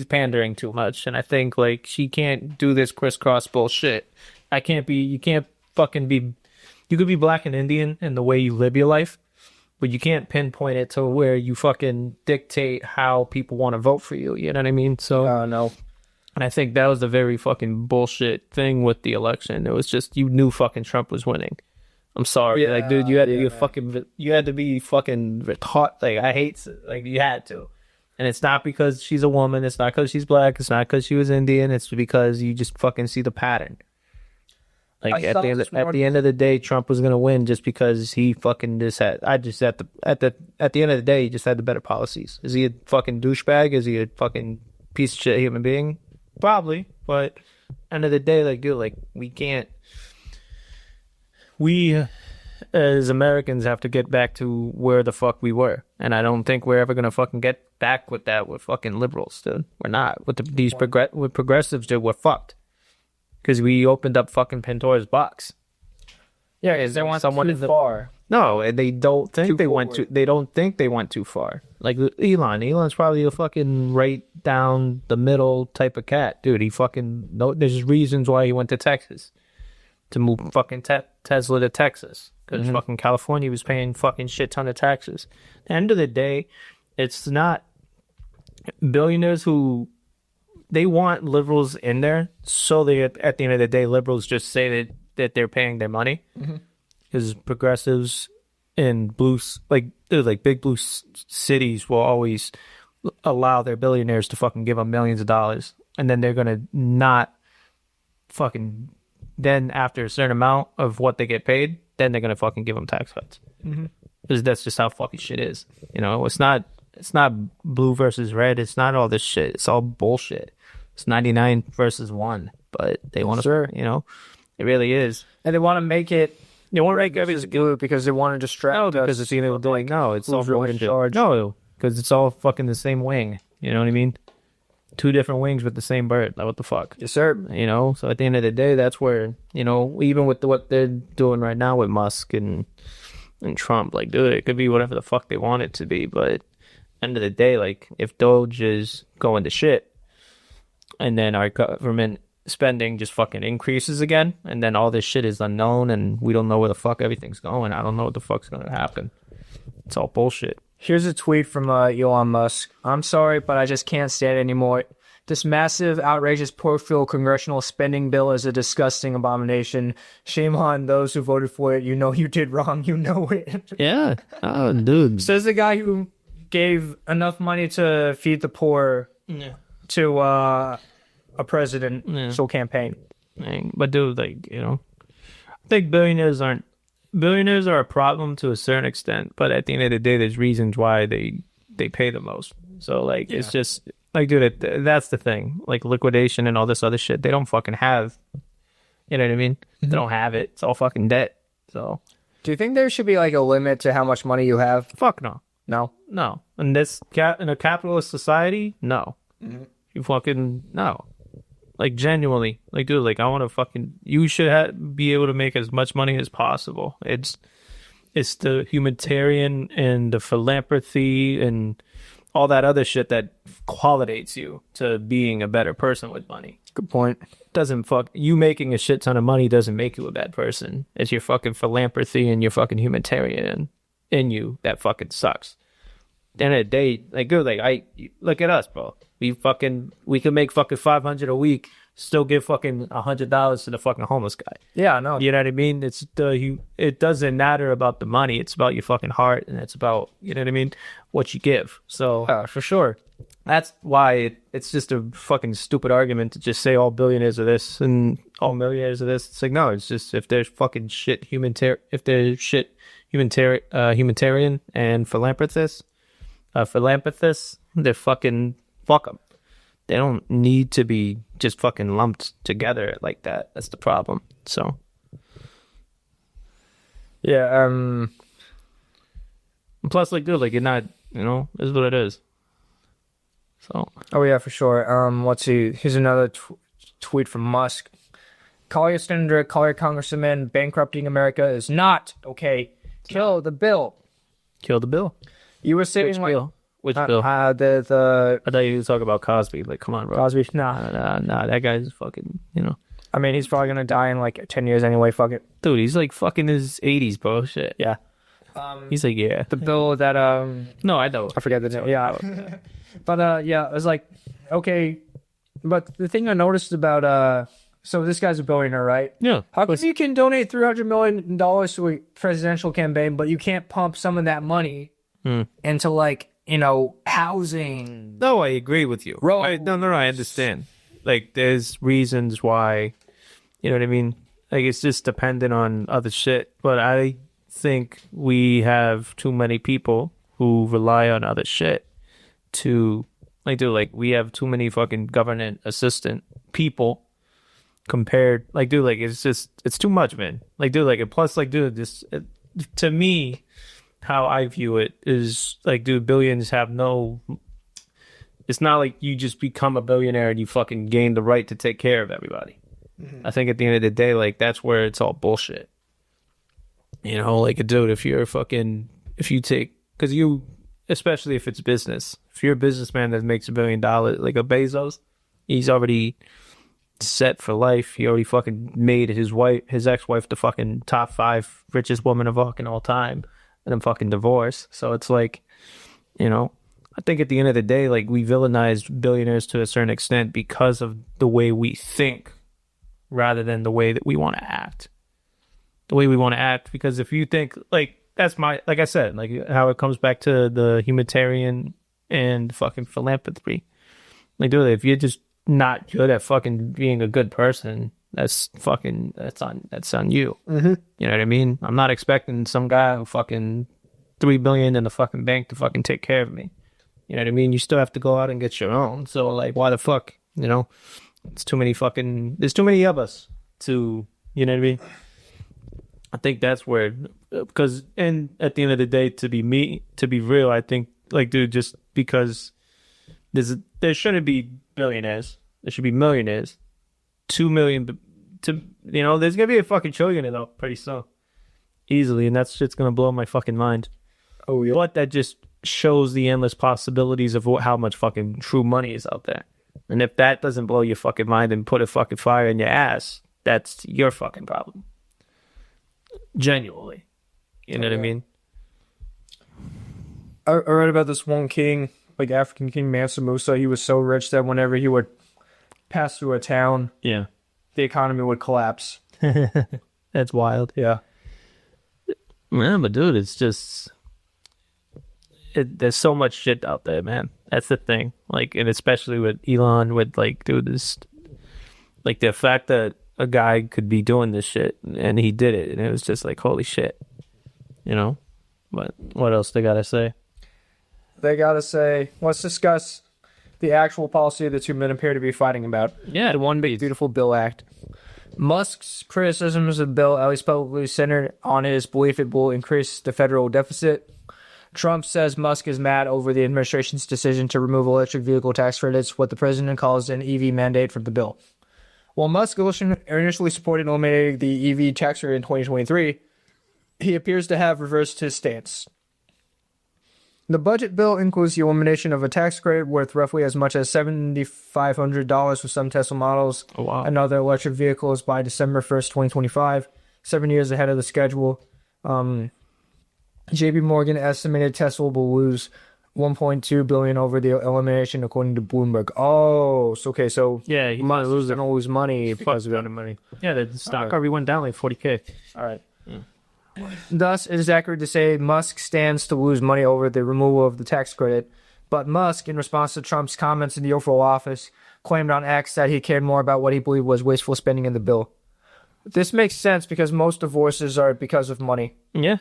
pandering too much, and I think she can't do this crisscross bullshit. You could be black and Indian in the way you live your life, but you can't pinpoint it to where you fucking dictate how people want to vote for you. You know what I mean? So no. And I think that was the very fucking bullshit thing with the election. It was just, you knew fucking Trump was winning. I'm sorry. Dude, you had to be fucking taught. I hate, you had to. And it's not because she's a woman. It's not because she's black. It's not because she was Indian. It's because you just fucking see the pattern. At the end of the day, Trump was gonna win just because he fucking at the end of the day, he just had the better policies. Is he a fucking douchebag? Is he a fucking piece of shit human being? Probably, but end of the day, we as Americans have to get back to where the fuck we were, and I don't think we're ever gonna fucking get back with that with fucking liberals, dude. We're not. With with progressives, dude, we're fucked. Because we opened up fucking Pandora's box. Yeah, is there someone too far? No, and they don't think they went too. They don't think they went too far. Like Elon's probably a fucking right down the middle type of cat, dude. He fucking there's reasons why he went to Texas to move fucking Tesla to Texas, because fucking California was paying fucking shit ton of taxes. At the end of the day, it's not billionaires who. They want liberals in there, so at the end of the day, liberals just say that they're paying their money, because progressives in big blue cities will always allow their billionaires to fucking give them millions of dollars, and then they're gonna not fucking then after a certain amount of what they get paid, then they're gonna fucking give them tax cuts, because that's just how fucking shit is. It's not blue versus red. It's not all this shit. It's all bullshit. It's 99 versus 1, but they want to, it really is. And they want to make it, they want to make everything blue because they want to distract us. Because it's either it's all fucking charge. No, because it's all fucking the same wing. You know what I mean? 2 different wings with the same bird. Like, what the fuck? Yes, sir. So at the end of the day, that's where, even with what they're doing right now with Musk and Trump, dude, it could be whatever the fuck they want it to be, but end of the day, if Doge is going to shit and then our government spending just fucking increases again, and then all this shit is unknown and we don't know where the fuck everything's going, I don't know what the fuck's gonna happen. It's all bullshit. Here's a tweet from Elon Musk. I'm sorry, but I just can't stand it anymore. This massive, outrageous, portfolio congressional spending bill is a disgusting abomination. Shame on those who voted for it. You know you did wrong. You know it. Yeah. Oh, dude. Says the guy who gave enough money to feed the poor to a presidential campaign. But dude, think billionaires are a problem to a certain extent, but at the end of the day, there's reasons why they pay the most. So like, it's just like, dude, that's the thing. Like liquidation and all this other shit, they don't fucking have. You know what I mean? They don't have it. It's all fucking debt. So, Do you think there should be like a limit to how much money you have? fuck no. No. No. In a capitalist society, no. You fucking no. Like genuinely, like dude, like I want to fucking. You should be able to make as much money as possible. It's the humanitarian and the philanthropy and all that other shit that qualifies you to being a better person with money. Good point. Doesn't fuck you making a shit ton of money doesn't make you a bad person. It's your fucking philanthropy and your fucking humanitarian in you that fucking sucks. At the end of the day, like good, like look at us, bro. We can make fucking $500 a week, still give fucking $100 to the fucking homeless guy. Yeah, no. You know what I mean? It doesn't matter about the money. It's about your fucking heart, and it's about, you know what I mean, what you give. So For sure. that's why it's just a fucking stupid argument to just say all billionaires are this and all millionaires are this. It's like, no, it's just if there's fucking shit humanitarian and philanthropists, they're fucking fuck them. They don't need to be just fucking lumped together like that. That's the problem. So Yeah. and plus, like, dude, like you're not, you know, is what it is. So Oh yeah, for sure. Let's see. Here's another tweet from Musk. Call your senator, call your congressman. Bankrupting America is not okay. Kill the bill. kill the bill. You were saying Which like bill? Which bill? the I thought you were talking about Cosby. Like, come on, bro. Cosby. Nah. Nah, that guy's fucking, you know. I mean, he's probably gonna die in like 10 years anyway. Fuck it. Dude, he's like fucking his 80s, bro. Shit. Yeah. He's like, yeah. The bill that No, I know. I forget the name. Yeah. But yeah, it was like, okay. But the thing I noticed about so this guy's a billionaire, right? Yeah. How come you can donate $300 million to a presidential campaign, but you can't pump some of that money into like, you know, housing? No, I agree with you. Roads. No, I understand. Like, there's reasons why, you know what I mean? Like, it's just dependent on other shit. But I think we have too many people who rely on other shit to, like, dude, like, we have too many fucking government assistant people compared, like, dude, like, it's too much, man. Like, dude, like, and plus, like, dude, this, to me, how I view it is, like, dude, billions have no, it's not like you just become a billionaire and you fucking gain the right to take care of everybody. I think at the end of the day, like, that's where it's all bullshit. You know, like, dude, if you take, because you, especially if it's business, if you're a businessman that makes $1 billion, like a Bezos, he's already set for life. He already fucking made his ex-wife, the fucking top 5 richest woman of fucking all time, and then fucking divorced. So it's like, you know, I think at the end of the day, like, we villainize billionaires to a certain extent because of the way we think rather than the way that we want to act. The way we want to act, because if you think, like, that's like I said, like, how it comes back to the humanitarian and fucking philanthropy. Like, dude, if you're just not good at fucking being a good person, that's on you. You know what I mean? I'm not expecting some guy who fucking $3 billion in the fucking bank to fucking take care of me. You know what I mean? You still have to go out and get your own. So, like, why the fuck? You know, there's too many of us to, you know what I mean? I think that's where, because, and at the end of the day, to be real, I think, like, dude, just because there shouldn't be billionaires, there should be millionaires. 2 million to, you know, there's gonna be a fucking trillion though pretty soon, easily, and that's just gonna blow my fucking mind. Oh yeah. But that just shows the endless possibilities of how much fucking true money is out there. And if that doesn't blow your fucking mind and put a fucking fire in your ass, that's your fucking problem. Genuinely. You know what I mean? I read about this one king, like African king Mansa Musa. He was so rich that whenever he would pass through a town, Yeah. the economy would collapse. That's wild. Yeah. Man, but dude, it's just, there's so much shit out there, man. That's the thing. Like, and especially with Elon, with, like, dude, this, like, the fact that a guy could be doing this shit, and he did it, and it was just like, holy shit, you know. But what else they gotta say? They gotta say, let's discuss the actual policy the two men appear to be fighting about. Yeah, The One Big Beautiful Bill Act. Musk's criticisms of the bill, at least publicly, centered on his belief it will increase the federal deficit. Trump says Musk is mad over the administration's decision to remove electric vehicle tax credits, what the president calls an EV mandate from the bill. While Musk initially supported eliminating the EV tax credit in 2023, he appears to have reversed his stance. The budget bill includes the elimination of a tax credit worth roughly as much as $7,500 for some Tesla models and other electric vehicles by December 1st, 2025, 7 years ahead of the schedule. JP Morgan estimated Tesla will lose $1.2 billion over the elimination, according to Bloomberg. Oh, so okay, so yeah, he might lose money because of it. money. Yeah, the stock already went down like 40K. All right. Thus, it is accurate to say Musk stands to lose money over the removal of the tax credit. But Musk, in response to Trump's comments in the Oval Office, claimed on X that he cared more about what he believed was wasteful spending in the bill. This makes sense because most divorces are because of money. Yeah.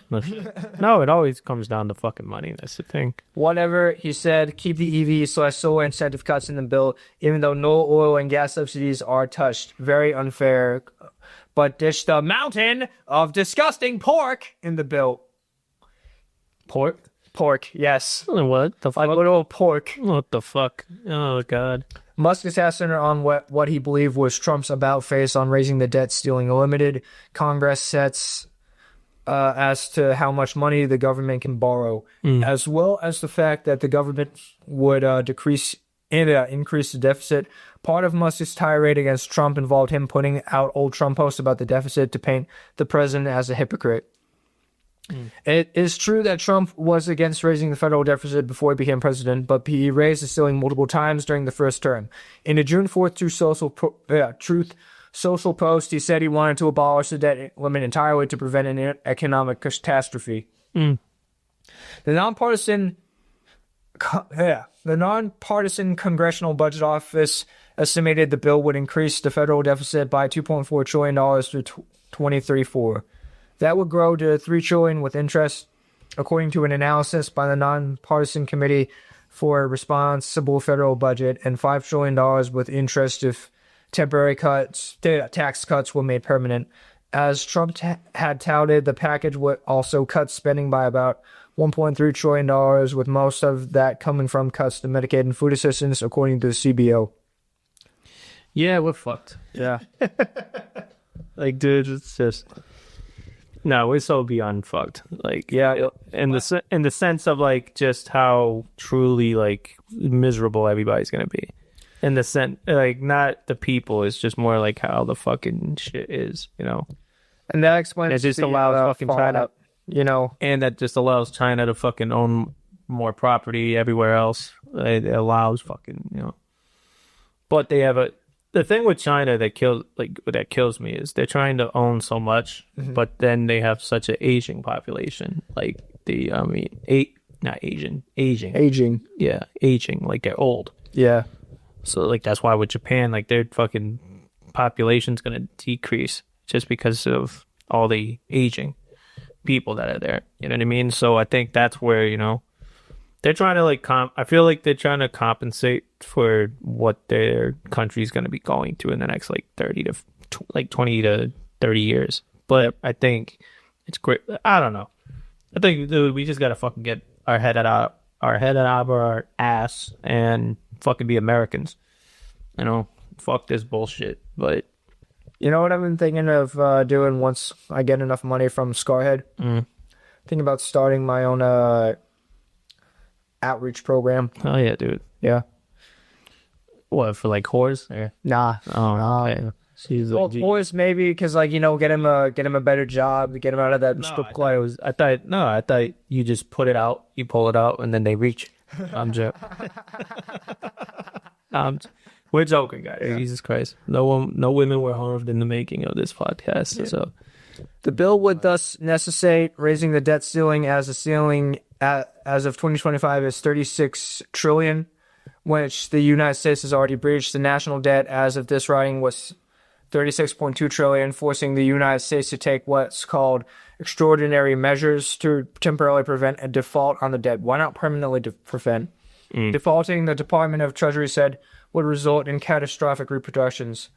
No, it always comes down to fucking money. That's the thing. Whatever, he said, keep the EV/solar incentive cuts in the bill, even though no oil and gas subsidies are touched. Very unfair. But dish the mountain of disgusting pork in the bill. Pork? Pork, yes. What the fuck? Like little pork. What the fuck? Oh, God. Musk is centered on what he believed was Trump's about-face on raising the debt ceiling limited. Congress sets as to how much money the government can borrow, as well as the fact that the government would increase the deficit. Part of Musk's tirade against Trump involved him putting out old Trump posts about the deficit to paint the president as a hypocrite. It is true that Trump was against raising the federal deficit before he became president, but he raised the ceiling multiple times during the first term. In a June 4th Truth Social post, he said he wanted to abolish the debt limit entirely to prevent an economic catastrophe. The nonpartisan Congressional Budget Office estimated the bill would increase the federal deficit by $2.4 trillion through 2034. That would grow to $3 trillion with interest, according to an analysis by the Nonpartisan Committee for a Responsible Federal Budget, and $5 trillion with interest if temporary tax cuts were made permanent. As Trump had touted, the package would also cut spending by about $1.3 trillion, with most of that coming from cuts to Medicaid and food assistance, according to the CBO. Yeah, we're fucked. Yeah. Like, dude, it's just... No, we're so beyond fucked. Like, Yeah. in the sense of, like, just how truly, like, miserable everybody's gonna be. In the sense, like, not the people, it's just more like how the fucking shit is, you know? And that explains It just the, allows fucking China... fallout, you know? And that just allows China to fucking own more property everywhere else. It allows fucking, you know. But they have the thing with China that kills me is they're trying to own so much, but then they have such an aging population. Like aging. Yeah, aging. Like they're old. Yeah. So like that's why with Japan, like their fucking population's gonna decrease just because of all the aging people that are there. You know what I mean? So I think that's where, you know, they're trying to like I feel like they're trying to compensate for what their country's going to be going through in the next like 20 to 30 years. But I think it's great. I don't know. I think, dude, we just got to fucking get our head out of our ass and fucking be Americans. You know, fuck this bullshit. But you know what I've been thinking of doing once I get enough money from Scarhead? Thinking about starting my own outreach program. Oh yeah, dude. Yeah. What, for like whores? Or? Nah. Oh no. Yeah. She's like, boys maybe because like, you know, get him a better job, get him out of that strip club. I thought you just put it out, you pull it out, and then they reach. I'm joking. We're joking, guys. Yeah. Jesus Christ. No women were harmed in the making of this podcast. Yeah. So the bill would thus necessitate raising the debt ceiling as of 2025 is $36 trillion, which the United States has already breached. The national debt as of this writing was $36.2 trillion, forcing the United States to take what's called extraordinary measures to temporarily prevent a default on the debt. Why not permanently prevent? Defaulting, the Department of Treasury said, would result in catastrophic repercussions.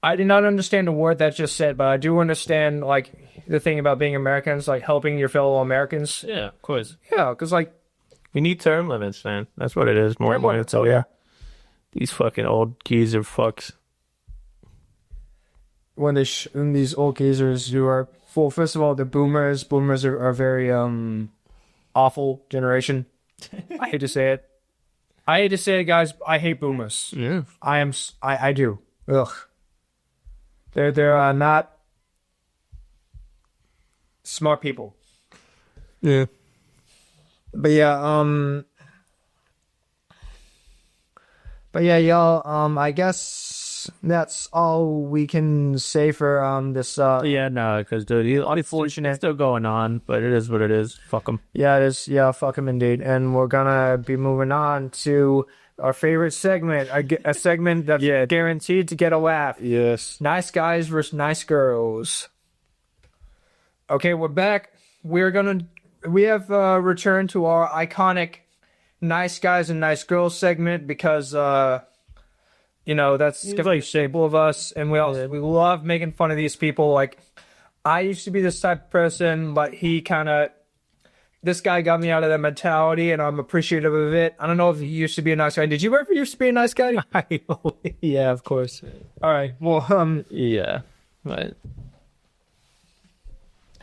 I did not understand a word that just said, but I do understand, like, the thing about being Americans, like, helping your fellow Americans. Yeah, of course. Yeah, because, like... We need term limits, man. That's what it is. More and more. So, yeah. These fucking old geezer fucks. When these old geezers who are... Well, first of all, the boomers. Boomers are very, awful generation. I hate to say it. Guys. I hate boomers. Yeah. I do. Ugh. They're not smart people. Yeah. But yeah, y'all, I guess that's all we can say for this Yeah, no, because dude, unfortunate, still going on, but it is what it is. Fuck them. Yeah, it is. Yeah, fuck them indeed. And we're gonna be moving on to our favorite segment, a segment that's guaranteed to get a laugh. Yes. Nice guys versus nice girls. Okay, we're back. We have returned to our iconic nice guys and nice girls segment because, that's a staple of us. And we love making fun of these people. Like, I used to be this type of person, but this guy got me out of that mentality, and I'm appreciative of it. I don't know if he used to be a nice guy. Did you ever used to be a nice guy? Yeah, of course. All right. Well, yeah, but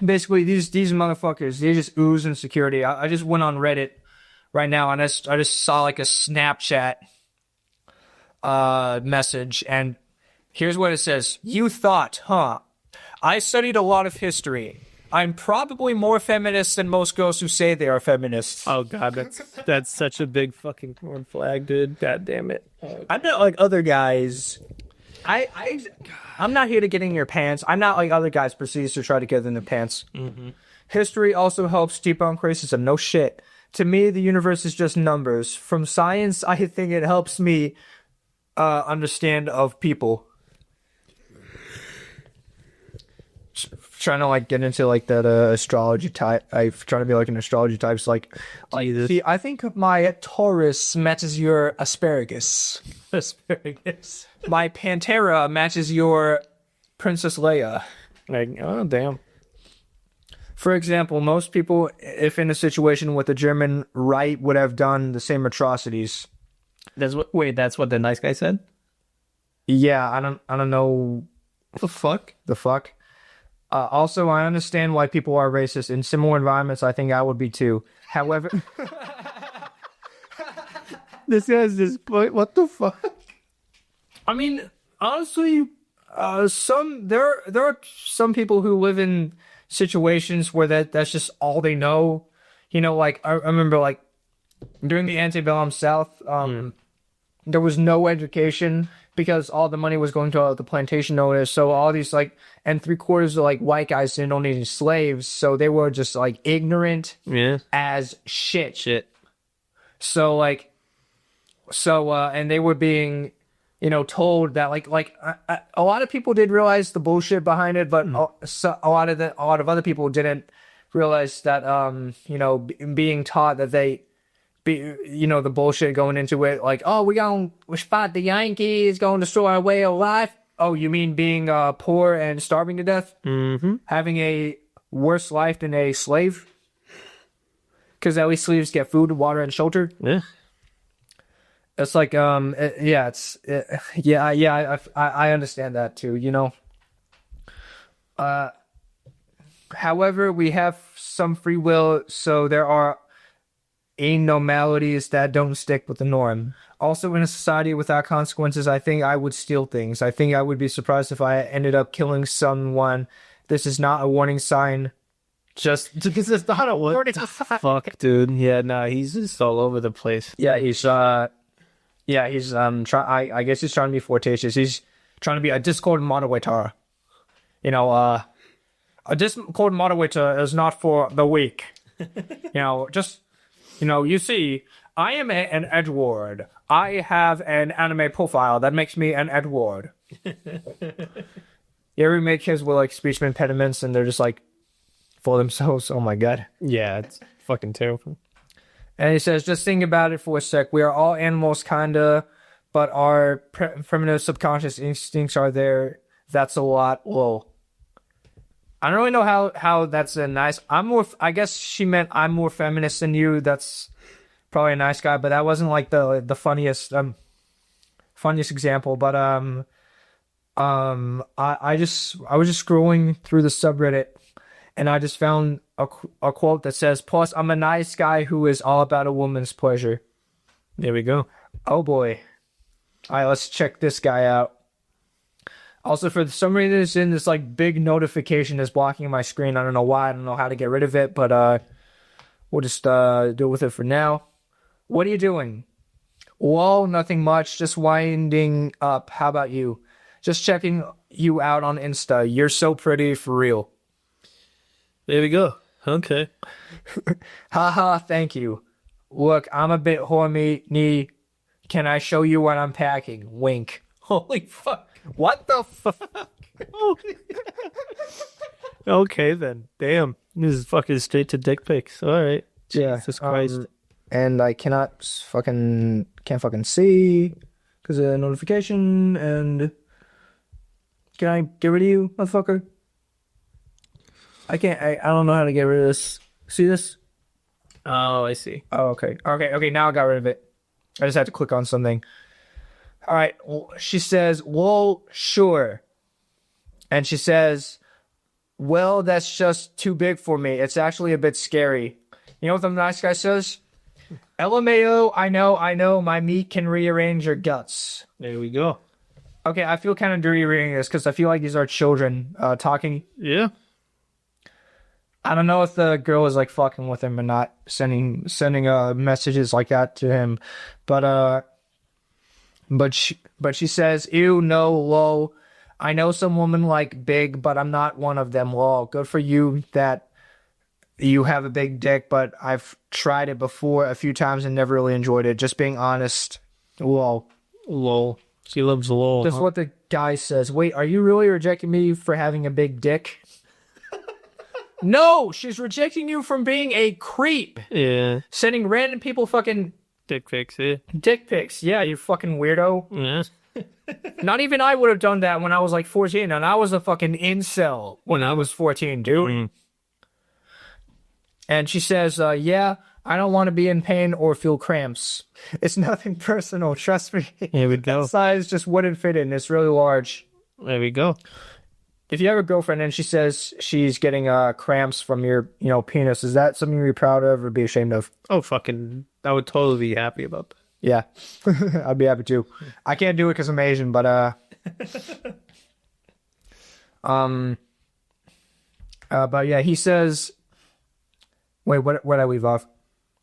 basically these motherfuckers, they just ooze insecurity. I just went on Reddit right now, and I just saw like a Snapchat message, and here's what it says. You thought, huh? I studied a lot of history. I'm probably more feminist than most girls who say they are feminists. Oh god, that's such a big fucking corn flag, dude. God damn it. I'm not like other guys. I'm not here to get in your pants. I'm not like other guys proceeds to try to get in their pants. Mm-hmm. History also helps debunk racism. No shit. To me, the universe is just numbers. From science, I think it helps me understand of people. Trying to like get into like that astrology type. I'm trying to be like an astrology type. It's like, see, I think my Taurus matches your asparagus. Asparagus. My Pantera matches your Princess Leia. Like, oh damn. For example, most people, if in a situation with the German right, would have done the same atrocities. That's what the nice guy said? Yeah, I don't know. The fuck? Also, I understand why people are racist. In similar environments, I think I would be too. However... This guy's just... What the fuck? I mean, honestly, there are some people who live in situations where that's just all they know. You know, like, I remember, like, during the antebellum South, there was no education because all the money was going to the plantation owners. So all these, like, and 3/4 of, like, white guys didn't own any slaves. So they were just, like, ignorant as shit. So, like, and they were being, told that, like a lot of people did realize the bullshit behind it, but a lot of other people didn't realize that, being taught that the bullshit going into it, like, oh, we fight the Yankees, going to destroy our way of life. Oh, you mean being poor and starving to death? Mm-hmm. Having a worse life than a slave? Because at least slaves get food, water, and shelter. Yeah. It's like, I understand that too, However, we have some free will, so there are anomalies that don't stick with the norm. Also, in a society without consequences, I think I would steal things. I think I would be surprised if I ended up killing someone. This is not a warning sign. Just because it's not a warning sign. Fuck, dude. Yeah, no, he's just all over the place. Yeah, he's I guess he's trying to be flirtatious. He's trying to be a Discord moderator. A Discord moderator is not for the weak. You see, I am an Edward. I have an anime profile that makes me an Edward. You ever make kids with like speech impediments and they're just like for themselves? Oh my God. Yeah, it's fucking terrible. And he says, just think about it for a sec. We are all animals, kinda, but our primitive subconscious instincts are there. That's a lot. Whoa. I don't really know how that's a nice. I guess she meant I'm more feminist than you. That's probably a nice guy, but that wasn't like the funniest example. But I was just scrolling through the subreddit, and I just found a quote that says, "Plus, I'm a nice guy who is all about a woman's pleasure." There we go. Oh boy! All right, let's check this guy out. Also, for some reason, this like big notification is blocking my screen. I don't know why. I don't know how to get rid of it, but we'll just deal with it for now. What are you doing? Well, nothing much. Just winding up. How about you? Just checking you out on Insta. You're so pretty, for real. There we go. Okay. Haha, thank you. Look, I'm a bit horny. Can I show you what I'm packing? Wink. Holy fuck. What the fuck? Okay then. Damn. This is fucking straight to dick pics. All right. Yeah. Jesus Christ. And I can't fucking see because of the notification. And can I get rid of you, motherfucker? I can't. I don't know how to get rid of this. See this? Oh, I see. Oh, okay. Okay. Now I got rid of it. I just had to click on something. All right. She says, "Well, sure." And she says, "Well, that's just too big for me. It's actually a bit scary." You know what the nice guy says? "LMAO, I know, my meat can rearrange your guts." There we go. Okay, I feel kind of dirty reading this because I feel like these are children talking. Yeah. I don't know if the girl is like fucking with him or not, sending messages like that to him, but she says, "Ew, no, lol. I know some women like big, but I'm not one of them, lol. Good for you that you have a big dick, but I've tried it before a few times and never really enjoyed it. Just being honest, lol." Lol. She loves lol. That's what the guy says. Wait, are you really rejecting me for having a big dick? No, she's rejecting you from being a creep. Yeah. Sending random people fucking Dick pics, yeah. dick pics. Yeah, you fucking weirdo. Yeah. Not even I would have done that when I was like 14, and I was a fucking incel when I was 14, dude. Mm. And she says, yeah, I don't want to be in pain or feel cramps. It's nothing personal, trust me. Here we go. That size just wouldn't fit in. It's really large. There we go. If you have a girlfriend and she says she's getting cramps from your, penis, is that something you're proud of or be ashamed of? Oh, fucking, I would totally be happy about that. Yeah, I'd be happy too. I can't do it because I'm Asian, but yeah, he says. Wait, where did I leave off?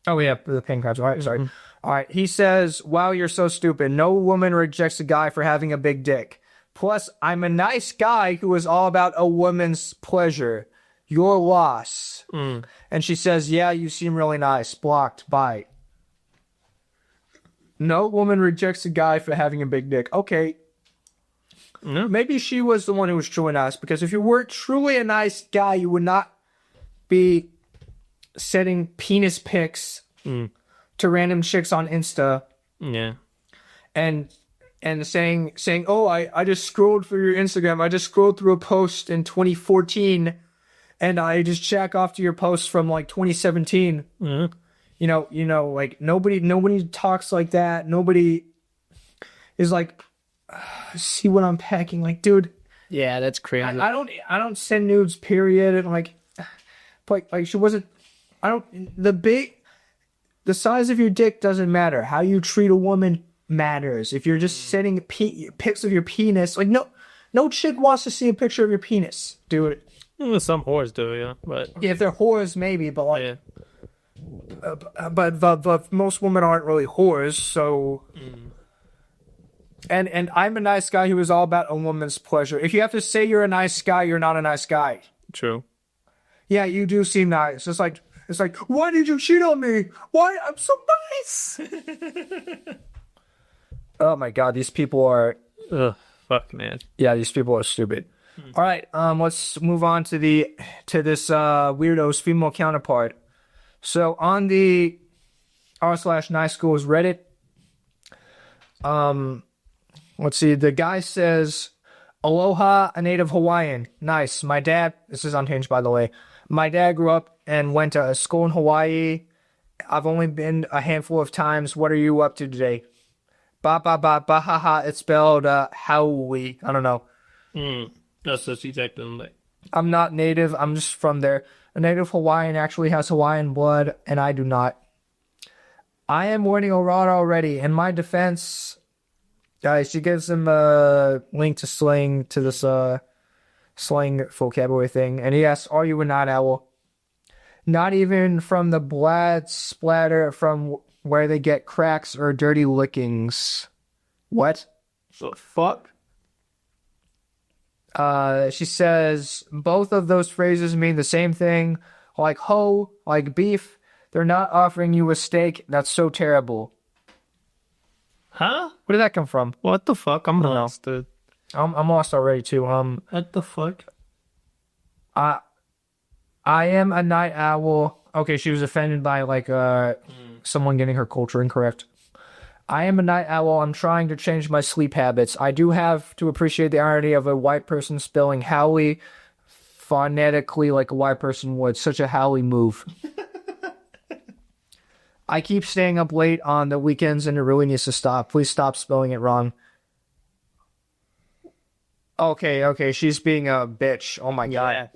Oh yeah, the pain crabs. All right, sorry. Mm-hmm. All right, he says, "Wow, you're so stupid. No woman rejects a guy for having a big dick. Plus, I'm a nice guy who is all about a woman's pleasure. Your loss." Mm. And she says, "Yeah, you seem really nice. Blocked. Bye." No woman rejects a guy for having a big dick. Okay. No. Maybe she was the one who was truly nice, because if you were truly a nice guy, you would not be sending penis pics to random chicks on Insta. Yeah. And saying, "Oh, I just scrolled through your Instagram. I just scrolled through a post in 2014 and I just jack off to your posts from like 2017. Mm. Like nobody talks like that. Nobody is like, see what I'm packing. Like, dude, Yeah, that's crazy. I don't send nudes, period. And like she wasn't, the size of your dick doesn't matter. How you treat a woman matters. If you're just sending pics of your penis, like no chick wants to see a picture of your penis, dude. Well, some whores do, yeah, but Yeah, if they're whores, maybe, but like, yeah. but most women aren't really whores, so. And I'm a nice guy who is all about a woman's pleasure. If you have to say you're a nice guy, you're not a nice guy. True. Yeah, you do seem nice. It's like, why did you cheat on me? Why? I'm so nice. Oh my God, these people are. Ugh. Fuck, man. Yeah, these people are stupid. All right, let's move on to this weirdo's female counterpart. So on the r/nice schools Reddit, let's see. The guy says, "Aloha, a native Hawaiian. Nice. My dad." This is unhinged, by the way. "My dad grew up and went to a school in Hawaii. I've only been a handful of times. What are you up to today?" Ba ba ba ba ha ha. It's spelled Haui. I don't know. That's just exactly like. I'm not native. I'm just from there. A native Hawaiian actually has Hawaiian blood, and I do not. I am winning a rod already. In my defense, she gives him a link to slang, to this slang vocabulary thing, and he asks, "Are you a night owl?" Not even from the blood splatter from where they get cracks or dirty lickings. What? The fuck? She says both of those phrases mean the same thing, like ho, like beef. They're not offering you a steak. That's so terrible. Huh? Where did that come from? What the fuck? I'm don't know. lost, dude. I'm lost already too. What the fuck? I am a night owl. Okay, she was offended by like someone getting her culture incorrect. I am a night owl. I'm trying to change my sleep habits. I do have to appreciate the irony of a white person spelling Howie phonetically like a white person would. Such a Howie move. I keep staying up late on the weekends and it really needs to stop. Please stop spelling it wrong. Okay, she's being a bitch. Oh my god.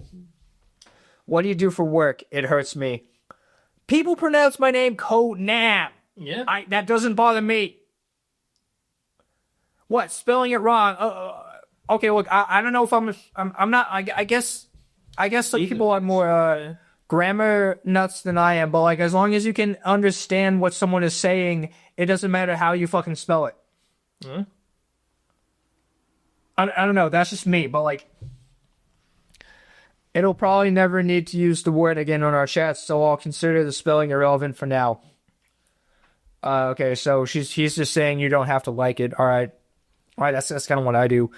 What do you do for work? It hurts me. People pronounce my name Conan. Yeah. That doesn't bother me. What? Spelling it wrong? Okay, look, I don't know if I'm not. I guess some people are more grammar nuts than I am. But like, as long as you can understand what someone is saying, it doesn't matter how you fucking spell it. Huh? I don't know. That's just me. But like, it'll probably never need to use the word again on our chat, so I'll consider the spelling irrelevant for now. Okay, so he's just saying you don't have to like it. All right, that's kind of what I do.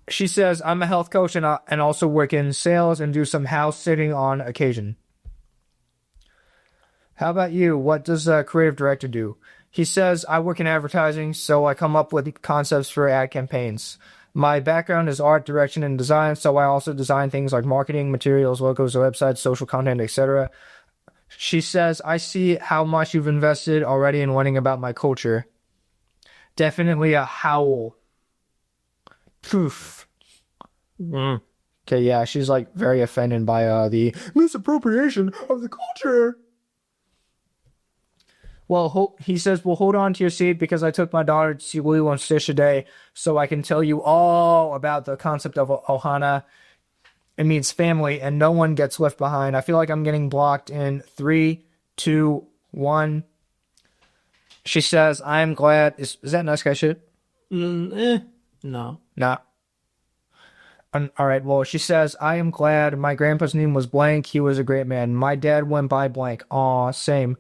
She says, "I'm a health coach and also work in sales and do some house sitting on occasion." How about you? What does a creative director do? He says, "I work in advertising, so I come up with concepts for ad campaigns. My background is art, direction, and design, so I also design things like marketing, materials, logos, websites, social content, etc." She says, "I see how much you've invested already in learning about my culture." Definitely a howl. Poof. Okay, yeah, she's like very offended by the misappropriation of the culture. Well, he says, "Well, hold on to your seat because I took my daughter to see Lilo and Stitch today, so I can tell you all about the concept of ohana. It means family, and no one gets left behind. I feel like I'm getting blocked in 3, 2, 1. She says, "I'm glad." Is that nice guy shit? No. Nah. All right, well, she says, "I am glad. My grandpa's name was blank. He was a great man. My dad went by blank. Aw, same.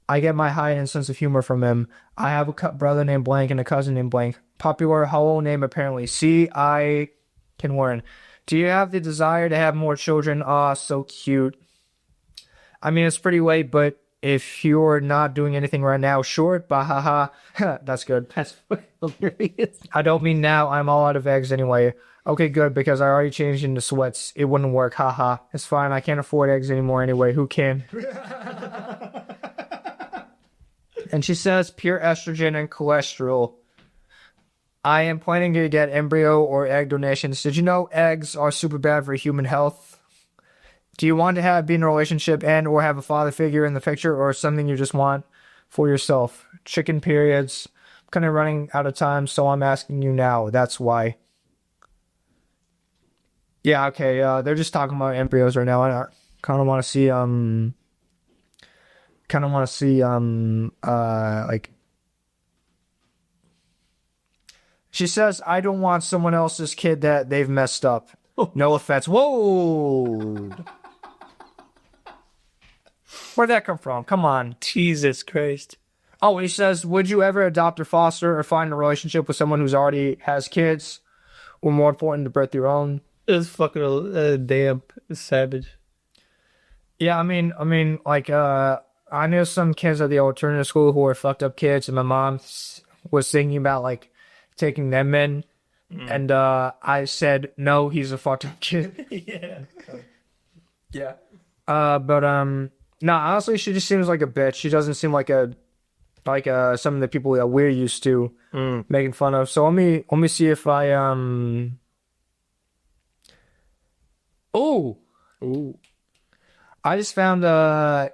I get my height and sense of humor from him. I have a brother named blank and a cousin named blank. Popular Howell name, apparently. See, I can learn. Do you have the desire to have more children? Aw, so cute. I mean, it's pretty late, but if you're not doing anything right now, sure, bahaha." That's good. That's hilarious. "I don't mean now. I'm all out of eggs anyway." "Okay, good, because I already changed into sweats. It wouldn't work. Haha. It's fine. I can't afford eggs anymore anyway. Who can?" And she says, "Pure estrogen and cholesterol. I am planning to get embryo or egg donations. Did you know eggs are super bad for human health? Do you want to be in a relationship and or have a father figure in the picture, or something you just want for yourself? Chicken periods. I'm kind of running out of time, so I'm asking you now. That's why." Yeah, okay. They're just talking about embryos right now. I kind of want to see like. She says, "I don't want someone else's kid that they've messed up." No offense. Whoa. Where'd that come from? Come on. Jesus Christ. Oh, he says, "Would you ever adopt or foster or find a relationship with someone who's already has kids?" were more important to birth your own. It's fucking damn savage. Yeah, I mean, like, I knew some kids at the alternative school who were fucked up kids, and my mom was thinking about like taking them in, and I said no, he's a fucked up kid. Yeah. But no, honestly, she just seems like a bitch. She doesn't seem like some of the people that we're used to making fun of. So let me see if I Oh, I just found a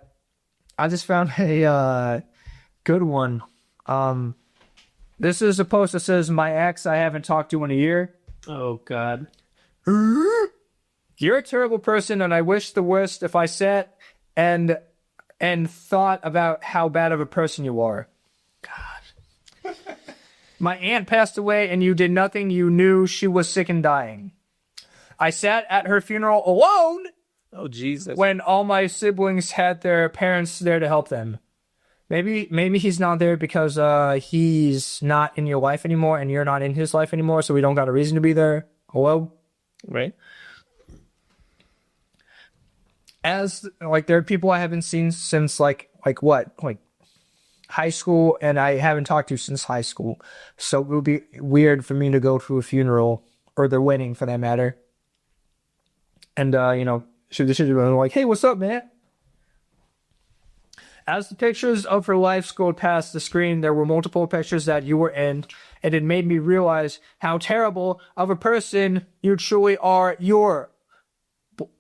good one. This is a post that says, "My ex I haven't talked to in a year." Oh God. You're a terrible person, and I wish the worst if I sat and thought about how bad of a person you are. God. My aunt passed away, and you did nothing. You knew she was sick and dying. I sat at her funeral alone. Oh Jesus! When all my siblings had their parents there to help them. Maybe he's not there because he's not in your life anymore, and you're not in his life anymore, so we don't got a reason to be there. Hello? Right. As like there are people I haven't seen since like high school, and I haven't talked to since high school. So it would be weird for me to go to a funeral or their wedding for that matter. And should have been like, "Hey, what's up, man?" As the pictures of her life scrolled past the screen, there were multiple pictures that you were in, and it made me realize how terrible of a person you truly are.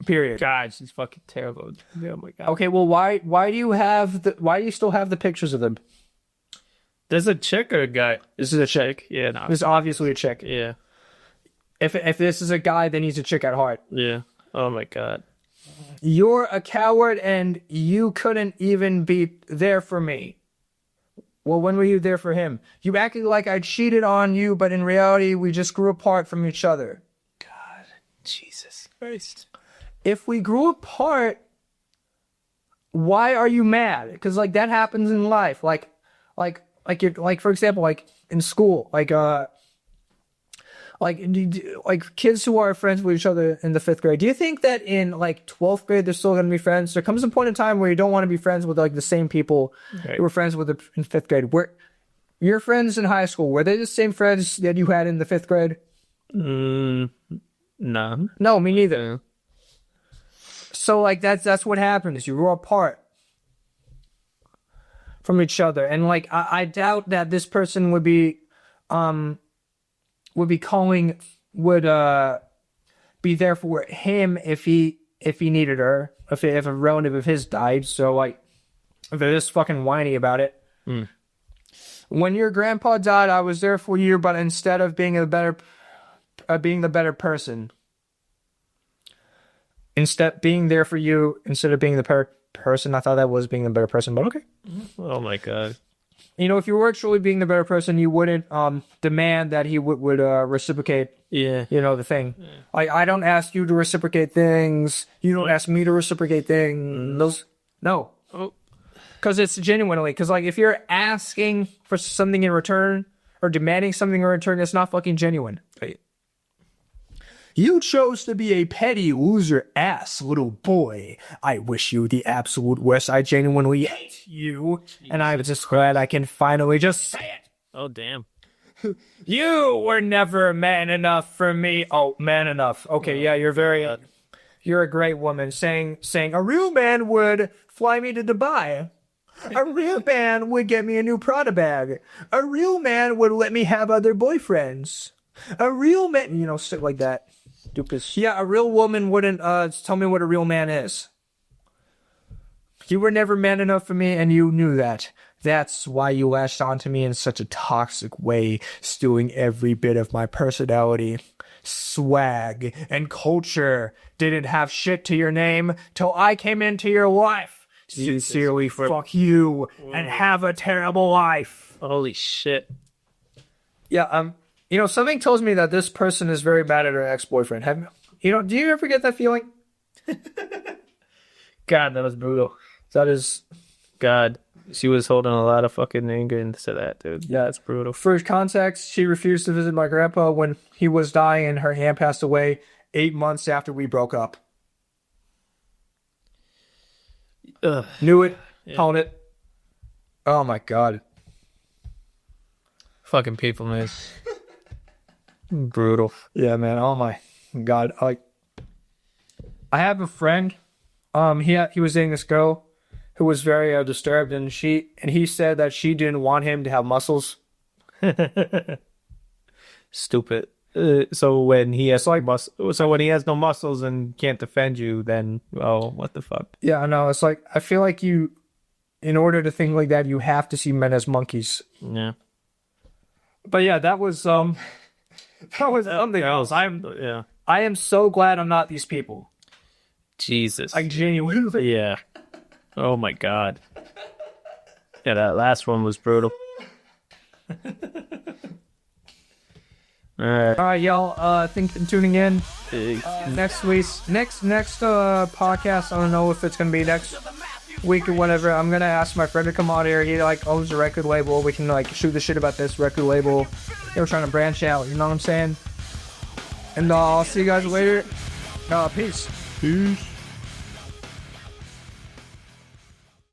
Period. God, she's fucking terrible. Oh my God. Okay, well, why do you still have the pictures of them? There's a chick or a guy? This is a chick. Yeah, no. This is obviously a chick. Yeah. If this is a guy, then he's a chick at heart. Yeah. Oh my God. You're a coward, and you couldn't even be there for me. Well, when were you there for him? You acted like I cheated on you, but in reality, we just grew apart from each other. God. Jesus Christ. If we grew apart, why are you mad? Because like that happens in life. Like you're like, for example, like in school, like kids who are friends with each other in the 5th grade. Do you think that in like 12th grade they're still gonna be friends? There comes a point in time where you don't want to be friends with like the same people you were friends with in 5th grade. Where your friends in high school, were they the same friends that you had in the 5th grade? No. No, me neither. So like that's what happens. You grow apart from each other, and like I doubt that this person would be be there for him if he needed her, if a relative of his died. So like if they're just fucking whiny about it. When your grandpa died, I was there for you, but instead of being the better person. Being there for you instead of being the person, I thought that was being the better person, but okay. Oh my God. If you were truly being the better person, you wouldn't demand that he would reciprocate. Yeah. The thing. Yeah. I don't ask you to reciprocate things. You don't ask me to reciprocate things. No. Oh. Because it's genuinely. Because like if you're asking for something in return or demanding something in return, it's not fucking genuine. Right. You chose to be a petty loser ass little boy. I wish you the absolute worst. I genuinely hate you. Jesus. And I'm just glad I can finally just say it. Oh, damn. You were never man enough for me. Oh, man enough. Okay, yeah, you're a great woman. Saying a real man would fly me to Dubai. A real man would get me a new Prada bag. A real man would let me have other boyfriends. A real man, shit like that. Yeah, a real woman wouldn't tell me what a real man is. You were never man enough for me, and you knew that. That's why you lashed onto me in such a toxic way, stealing every bit of my personality. Swag and culture didn't have shit to your name till I came into your life. Sincerely, fuck you, and have a terrible life. Holy shit. Yeah, something tells me that this person is very mad at her ex-boyfriend. Do you ever get that feeling? God, that was brutal. That is... God. She was holding a lot of fucking anger into that, dude. Yeah. That's brutal. For context, she refused to visit my grandpa when he was dying, and her aunt passed away 8 months after we broke up. Ugh. Knew it, called it. Oh my god. Fucking people, man. Brutal. Yeah, man. Oh my god. Like, I have a friend. He was dating this girl who was very disturbed, and he said that she didn't want him to have muscles. Stupid. So when he has when he has no muscles and can't defend you, then what the fuck? Yeah, I know. It's like, I feel like you, in order to think like that, you have to see men as monkeys. Yeah. But yeah, that was something else. I am so glad I'm not these people. Jesus. Like, genuinely. Yeah. Oh my god. Yeah, that last one was brutal. All right, y'all. Thanks for tuning in. Next podcast, I don't know if it's gonna be next week or whatever. I'm gonna ask my friend to come out here. He owns a record label. We can shoot the shit about this record label. We're trying to branch out. You know what I'm saying? And I'll see you guys later. Peace.